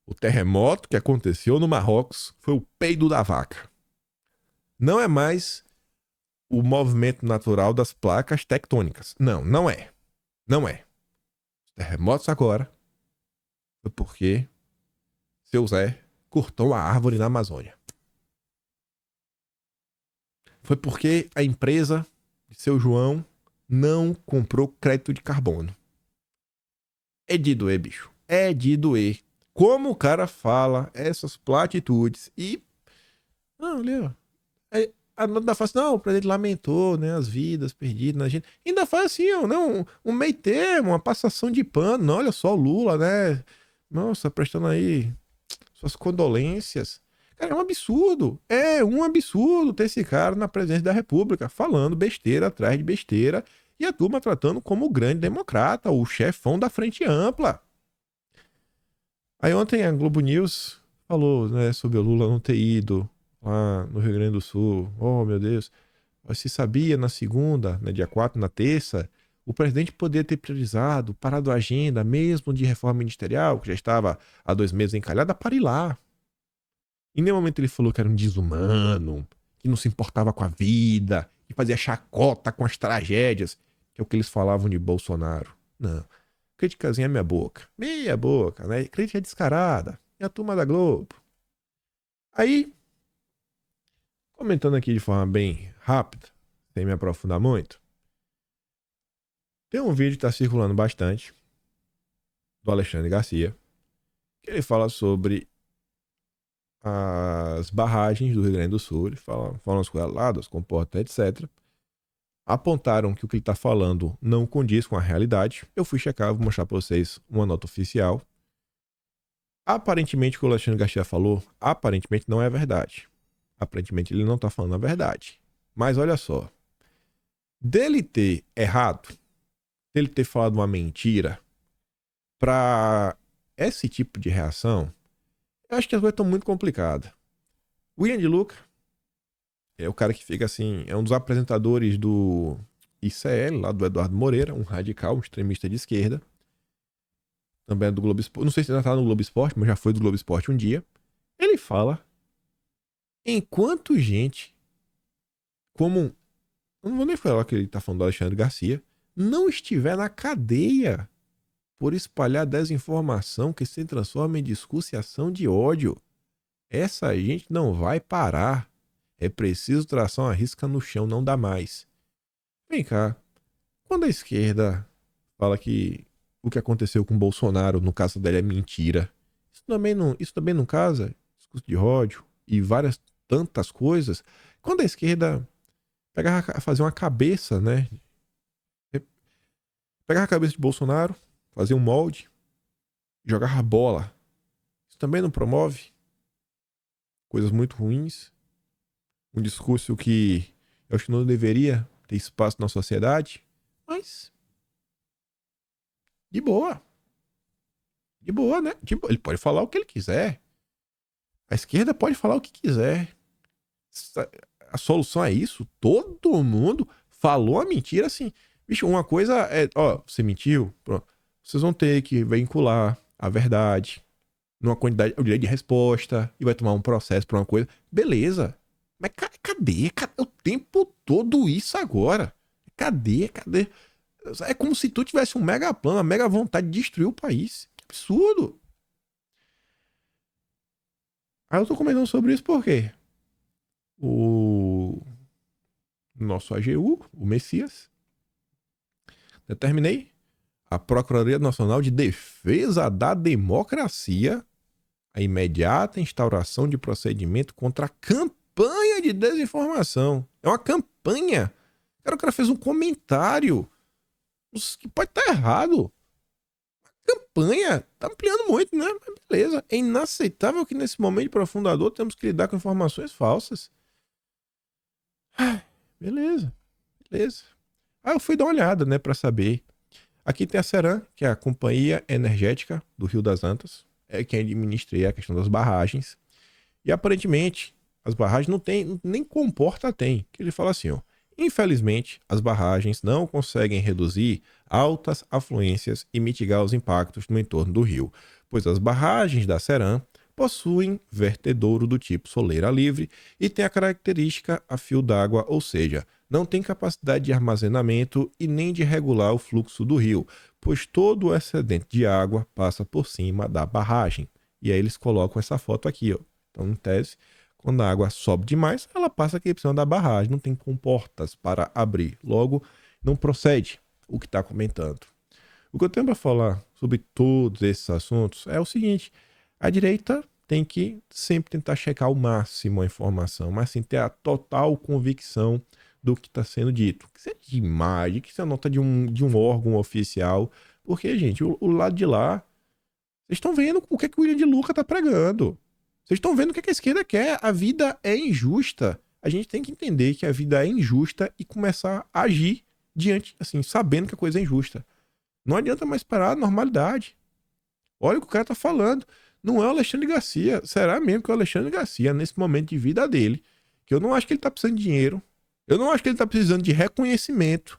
O terremoto que aconteceu no Marrocos foi o peido da vaca. Não é mais o movimento natural das placas tectônicas. Não é. Não é. Os terremotos agora Foi porque seu Zé cortou a árvore na Amazônia. Foi porque a empresa de seu João não comprou crédito de carbono. É de doer, bicho. É de doer. Como o cara fala essas platitudes e... Não, Leo. Ainda faz assim, não, o presidente lamentou, né, as vidas perdidas na gente. Ainda faz assim, ó, não, um meio termo, uma passação de pano. Não, olha só o Lula, né? Nossa, prestando aí suas condolências. Cara, é um absurdo. É um absurdo ter esse cara na presidência da República, falando besteira atrás de besteira e a turma tratando como o grande democrata, o chefão da Frente Ampla. Aí ontem a Globo News falou, né, sobre o Lula não ter ido lá no Rio Grande do Sul. Oh, meu Deus. Mas se sabia na segunda, né, dia 4, na terça, o presidente poderia ter priorizado, parado a agenda, mesmo de reforma ministerial, que já estava há 2 meses encalhada, para ir lá. Em nenhum momento ele falou que era um desumano, que não se importava com a vida, que fazia chacota com as tragédias, que é o que eles falavam de Bolsonaro. Não. Criticazinha é meia boca. Meia boca, né? Crítica descarada. É a turma da Globo. Aí, comentando aqui de forma bem rápida, sem me aprofundar muito, tem um vídeo que está circulando bastante, do Alexandre Garcia, que ele fala sobre as barragens do Rio Grande do Sul, ele fala as coisas lá, das comportas, etc. Apontaram que o que ele está falando não condiz com a realidade. Eu fui checar, vou mostrar para vocês uma nota oficial. Aparentemente o que o Alexandre Garcia falou, aparentemente não é verdade. Aparentemente ele não está falando a verdade. Mas olha só, dele ter errado, dele ter falado uma mentira, para esse tipo de reação, eu acho que as coisas estão muito complicadas. O Ian de Luca é o cara que fica assim, é um dos apresentadores do ICL, lá do Eduardo Moreira, um radical, um extremista de esquerda. Também é do Globo Esporte. Não sei se ainda tá no Globo Esporte, mas já foi do Globo Esporte um dia. Ele fala, enquanto gente, como... Eu não vou nem falar que ele tá falando do Alexandre Garcia, não estiver na cadeia por espalhar desinformação que se transforma em discurso e ação de ódio, essa gente não vai parar. É preciso traçar uma risca no chão, não dá mais. Vem cá, quando a esquerda fala que o que aconteceu com o Bolsonaro, no caso dele, é mentira, isso também não casa? Discurso de ódio e várias tantas coisas. Quando a esquerda pegava fazer uma cabeça, né? Pegava a cabeça de Bolsonaro, fazia um molde, jogava bola. Isso também não promove coisas muito ruins. Um discurso que eu acho que não deveria ter espaço na sociedade, mas de boa. De boa, né? De boa. Ele pode falar o que ele quiser. A esquerda pode falar o que quiser. A solução é isso? Todo mundo falou a mentira assim. Bicho, uma coisa é, ó, você mentiu, pronto. Vocês vão ter que vincular a verdade numa quantidade, o direito de resposta, e vai tomar um processo pra uma coisa. Beleza. Mas cadê? Cadê o tempo todo isso agora? Cadê? É como se tu tivesse um mega plano, uma mega vontade de destruir o país. Que absurdo. Aí eu tô comentando sobre isso porque o nosso AGU, o Messias, determinei a Procuradoria Nacional de Defesa da Democracia a imediata instauração de procedimento contra a campanha de desinformação. É uma campanha. O cara fez um comentário que pode estar errado. A campanha tá ampliando muito, né? Mas beleza. É inaceitável que nesse momento de profundador temos que lidar com informações falsas. Beleza. Aí eu fui dar uma olhada, né, pra saber. Aqui tem a Ceram, que é a Companhia Energética do Rio das Antas. É quem administra a questão das barragens. E aparentemente, as barragens não tem, nem comporta tem. Que ele fala assim, ó. Infelizmente, as barragens não conseguem reduzir altas afluências e mitigar os impactos no entorno do rio, pois as barragens da Ceram possuem vertedouro do tipo soleira livre e tem a característica a fio d'água, ou seja, não tem capacidade de armazenamento e nem de regular o fluxo do rio, pois todo o excedente de água passa por cima da barragem. E aí eles colocam essa foto aqui, ó. Então, em tese, quando a água sobe demais, ela passa aqui por cima da barragem, não tem comportas para abrir. Logo, não procede o que está comentando. O que eu tenho para falar sobre todos esses assuntos é o seguinte: a direita tem que sempre tentar checar ao máximo a informação, mas sem ter a total convicção do que está sendo dito. Que seja de imagem, que seja nota de um órgão oficial. Porque, gente, o lado de lá, vocês estão vendo o que, é que o William de Luca está pregando. Vocês estão vendo o que, é que a esquerda quer. A vida é injusta. A gente tem que entender que a vida é injusta e começar a agir diante, assim, sabendo que a coisa é injusta. Não adianta mais esperar a normalidade. Olha o que o cara tá falando. Não é o Alexandre Garcia. Será mesmo que o Alexandre Garcia, nesse momento de vida dele, que eu não acho que ele tá precisando de dinheiro, eu não acho que ele tá precisando de reconhecimento.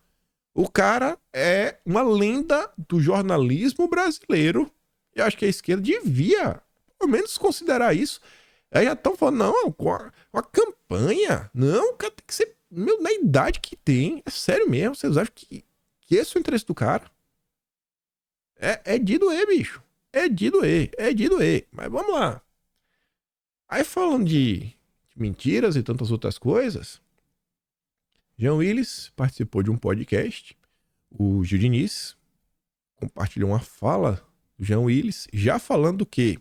O cara é uma lenda do jornalismo brasileiro. Eu acho que a esquerda devia, pelo menos, considerar isso. Aí já estão falando, não, com a campanha. Não, o cara tem que ser, meu, na idade que tem. É sério mesmo. Vocês acham que esse é o interesse do cara? É de doer, bicho. É de doer. Mas vamos lá. Aí falando de mentiras e tantas outras coisas, Jean Willis participou de um podcast. O Gil Diniz compartilhou uma fala do Jean Willis, já falando que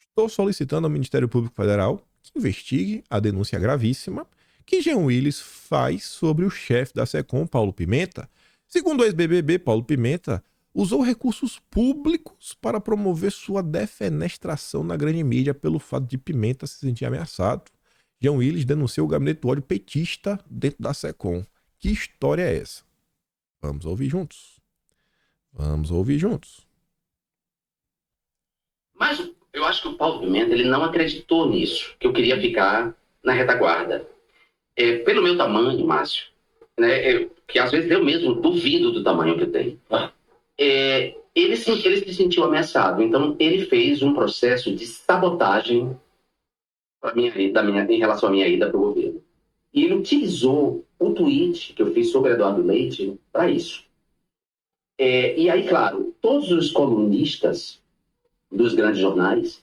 estou solicitando ao Ministério Público Federal que investigue a denúncia gravíssima que Jean Willis faz sobre o chefe da SECOM, Paulo Pimenta. Segundo o ex-BBB, Paulo Pimenta usou recursos públicos para promover sua defenestração na grande mídia pelo fato de Pimenta se sentir ameaçado. Jean Willis denunciou o gabinete do ódio petista dentro da SECOM. Que história é essa? Vamos ouvir juntos. Mas eu acho que o Paulo Pimenta ele não acreditou nisso, que eu queria ficar na retaguarda. Pelo meu tamanho, Márcio, né, que às vezes eu mesmo duvido do tamanho que eu tenho. Ele se sentiu ameaçado, então ele fez um processo de sabotagem em relação à minha ida para o governo. E ele utilizou o tweet que eu fiz sobre Eduardo Leite para isso. E aí, claro, todos os colunistas dos grandes jornais,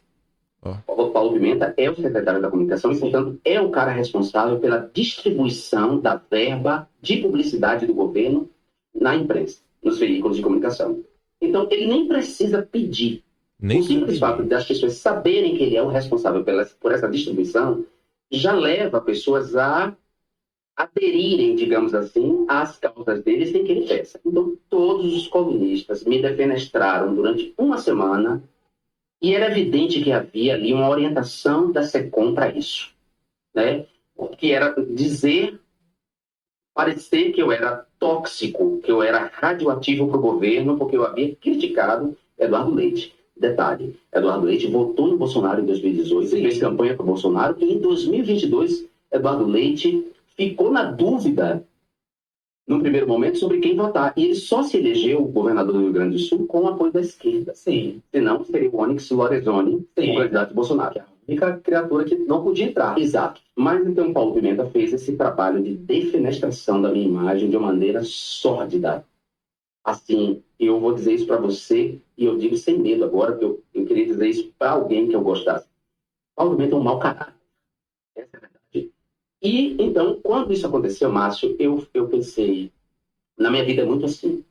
o Paulo Pimenta é o secretário da comunicação e, portanto, é o cara responsável pela distribuição da verba de publicidade do governo na imprensa, nos veículos de comunicação. Então, ele nem precisa pedir. O simples fato das pessoas saberem que ele é o responsável por essa distribuição já leva pessoas a aderirem, digamos assim, às causas dele sem que ele peça. Então, todos os comunistas me defenestraram durante uma semana e era evidente que havia ali uma orientação da SECOM para isso, né? Que era parecer que eu era tóxico, que eu era radioativo para o governo, porque eu havia criticado Eduardo Leite. Detalhe, Eduardo Leite votou em Bolsonaro em 2018, fez campanha para Bolsonaro, e em 2022, Eduardo Leite ficou na dúvida, no primeiro momento, sobre quem votar. E ele só se elegeu governador do Rio Grande do Sul com o apoio da esquerda. Sim. Senão seria o Onyx Lorenzoni, o candidato de Bolsonaro. A única criatura que não podia entrar. Exato. Mas então Paulo Pimenta fez esse trabalho de defenestração da minha imagem de uma maneira sórdida. Assim, eu vou dizer isso para você, e eu digo sem medo agora, porque eu queria dizer isso para alguém que eu gostasse. Paulo Pimenta é um mau caráter. Essa é a verdade. E, então, quando isso aconteceu, Márcio, eu pensei, na minha vida é muito assim.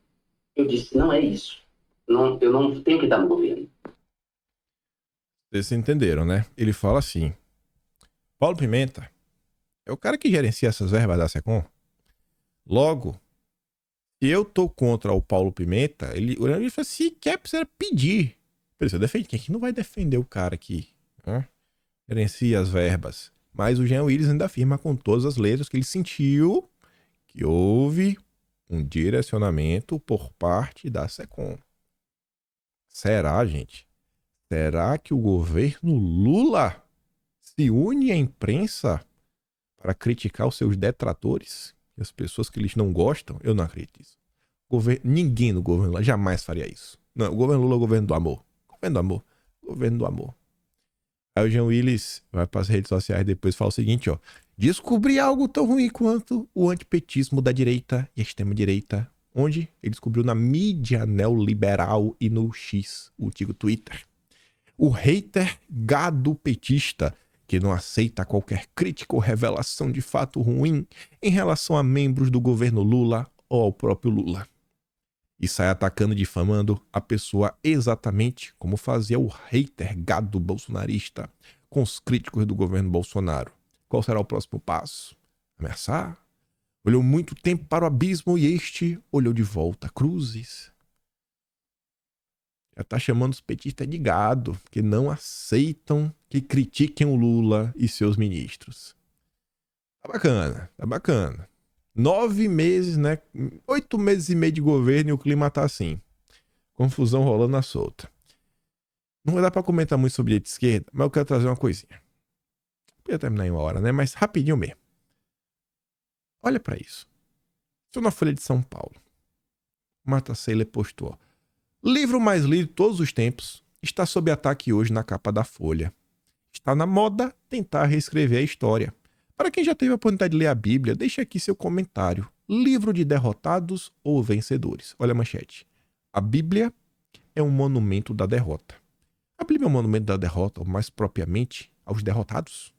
Eu disse, não é isso. Não, eu não tenho que estar no governo. Vocês entenderam, né? Ele fala assim, Paulo Pimenta é o cara que gerencia essas verbas da SECOM. Logo, se eu tô contra o Paulo Pimenta, ele fala, se quer, precisa pedir. Precisa defender. Quem que não vai defender o cara que gerencia as verbas? Mas o Jean Willis ainda afirma com todas as letras que ele sentiu que houve um direcionamento por parte da SECOM. Será, gente? Será que o governo Lula se une à imprensa para criticar os seus detratores? As pessoas que eles não gostam? Eu não acredito nisso. Ninguém no governo Lula jamais faria isso. Não, o governo Lula é o governo do amor. Governo do amor. Aí o Jean Willis vai para as redes sociais depois e fala o seguinte, ó. descobri algo tão ruim quanto o antipetismo da direita e a extrema-direita, onde ele descobriu na mídia neoliberal e no X, o antigo Twitter. O hater gado petista, que não aceita qualquer crítica ou revelação de fato ruim em relação a membros do governo Lula ou ao próprio Lula. E sai atacando e difamando a pessoa exatamente como fazia o hater gado bolsonarista com os críticos do governo Bolsonaro. Qual será o próximo passo? Ameaçar? Olhou muito tempo para o abismo e este olhou de volta. Cruzes. Já tá chamando os petistas de gado, que não aceitam que critiquem o Lula e seus ministros. Tá bacana, tá bacana. 9 meses, né? 8 meses e meio de governo e o clima tá assim. Confusão rolando à solta. Não vai dar pra comentar muito sobre direita e esquerda, mas eu quero trazer uma coisinha. Podia terminar em uma hora, né? Mas rapidinho mesmo. Olha pra isso. Estou na Folha de São Paulo. Marta Seiler postou. Livro mais lido de todos os tempos está sob ataque hoje na capa da Folha. Está na moda tentar reescrever a história. Para quem já teve a oportunidade de ler a Bíblia, deixe aqui seu comentário. Livro de derrotados ou vencedores? Olha a manchete. A Bíblia é um monumento da derrota. A Bíblia é um monumento da derrota, ou mais propriamente, aos derrotados.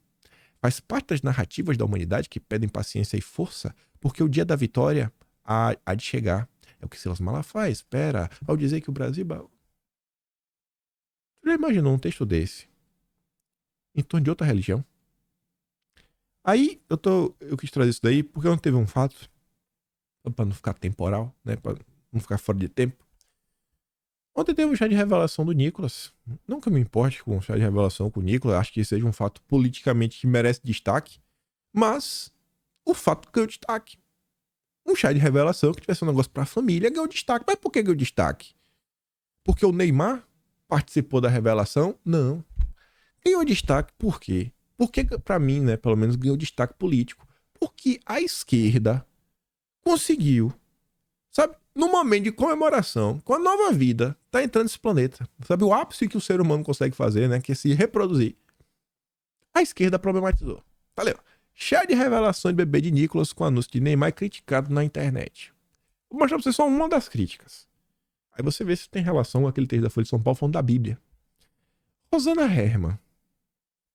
Faz parte das narrativas da humanidade que pedem paciência e força, porque o dia da vitória há de chegar. É o que Silas Malafaia espera ao dizer que o Brasil... Você já imaginou um texto desse em torno de outra religião? Aí eu quis trazer isso daí porque não teve um fato, para não ficar temporal, né? Para não ficar fora de tempo. Ontem teve um chá de revelação do Nicolas. Não que eu me importe com o chá de revelação com o Nicolas, acho que seja um fato politicamente que merece destaque, mas o fato ganhou destaque. Um chá de revelação que tivesse um negócio pra família ganhou destaque. Mas por que ganhou destaque? Porque o Neymar participou da revelação? Não. Ganhou destaque por quê? Porque, pra mim, né, pelo menos ganhou destaque político. Porque a esquerda conseguiu, sabe, no momento de comemoração, com a nova vida, tá entrando nesse planeta. Sabe, o ápice que o ser humano consegue fazer, né, que é se reproduzir. A esquerda problematizou. Valeu. Chá de revelação de bebê de Nicolas com anúncio de Neymar criticado na internet. Vou mostrar pra você só uma das críticas. Aí você vê se tem relação com aquele texto da Folha de São Paulo falando da Bíblia. Rosana Herrmann,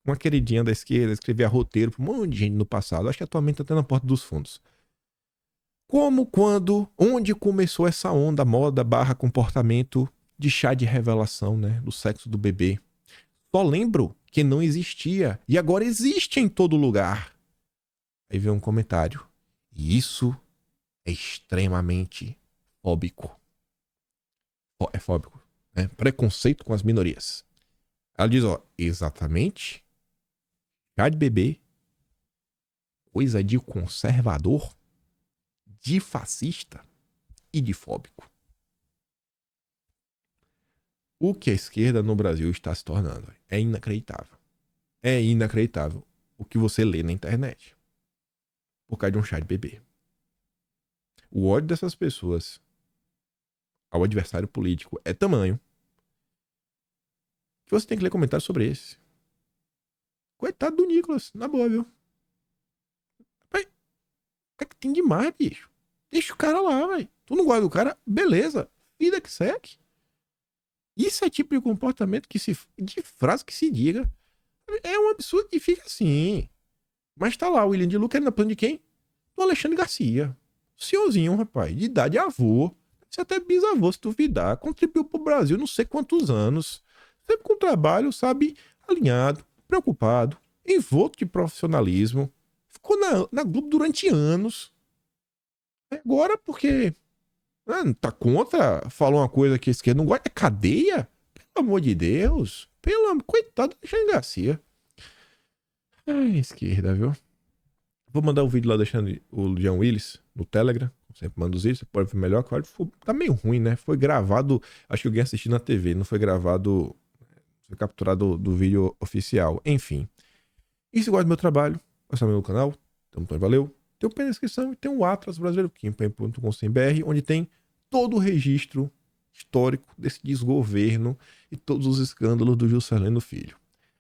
uma queridinha da esquerda, escrevia roteiro pra um monte de gente no passado. Acho que atualmente tá até na porta dos fundos. Como, quando, onde começou essa onda, moda / comportamento de chá de revelação, né? Do sexo do bebê. Só lembro que não existia e agora existe em todo lugar. Aí vem um comentário. E isso é extremamente fóbico. É fóbico, né? Preconceito com as minorias. Ela diz, ó, exatamente. Chá de bebê. Coisa de conservador, de fascista e de fóbico. O que a esquerda no Brasil está se tornando é inacreditável. É inacreditável o que você lê na internet. Por causa de um chá de bebê. O ódio dessas pessoas ao adversário político é tamanho que você tem que ler comentários sobre esse. Coitado do Nicolas, na boa, viu? Pai, o que é que tem demais, bicho? Deixa o cara lá, velho. Tu não gosta do cara? Beleza. Vida que segue. Isso é tipo de comportamento de frase que se diga. É um absurdo que fica assim. Mas tá lá o William de Luca querendo plano de quem? Do Alexandre Garcia. Senhorzinho, rapaz, de idade avô. Você até bisavô, se duvidar. Contribuiu pro Brasil não sei quantos anos. Sempre com trabalho, sabe, alinhado, preocupado, envolto de profissionalismo. Ficou na Globo durante anos. Agora, porque tá contra, falou uma coisa que a esquerda não gosta, é cadeia? Pelo amor de Deus. Coitado do Alexandre Garcia. Ai, esquerda, viu? Vou mandar o vídeo lá deixando o Jean Willis no Telegram. Sempre mando os vídeos, você pode ver melhor. Claro, tá meio ruim, né? Foi gravado, acho que alguém assistiu na TV, não foi gravado, foi capturado do vídeo oficial. Enfim. E se gosta do meu trabalho, gosta do meu canal, então valeu. Tem o pé na descrição e tem o Atlas Brasileiro, kimpen.com.br, onde tem todo o registro histórico desse desgoverno e todos os escândalos do Juscelino Filho.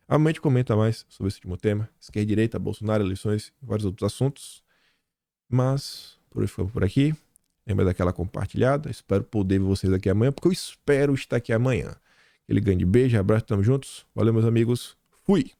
Amanhã a gente comenta mais sobre esse último tema. Esquerda e direita, Bolsonaro, eleições e vários outros assuntos. Mas, por hoje ficamos por aqui. Lembra daquela compartilhada. Espero poder ver vocês aqui amanhã, porque eu espero estar aqui amanhã. Aquele grande beijo, abraço, tamo juntos. Valeu, meus amigos. Fui!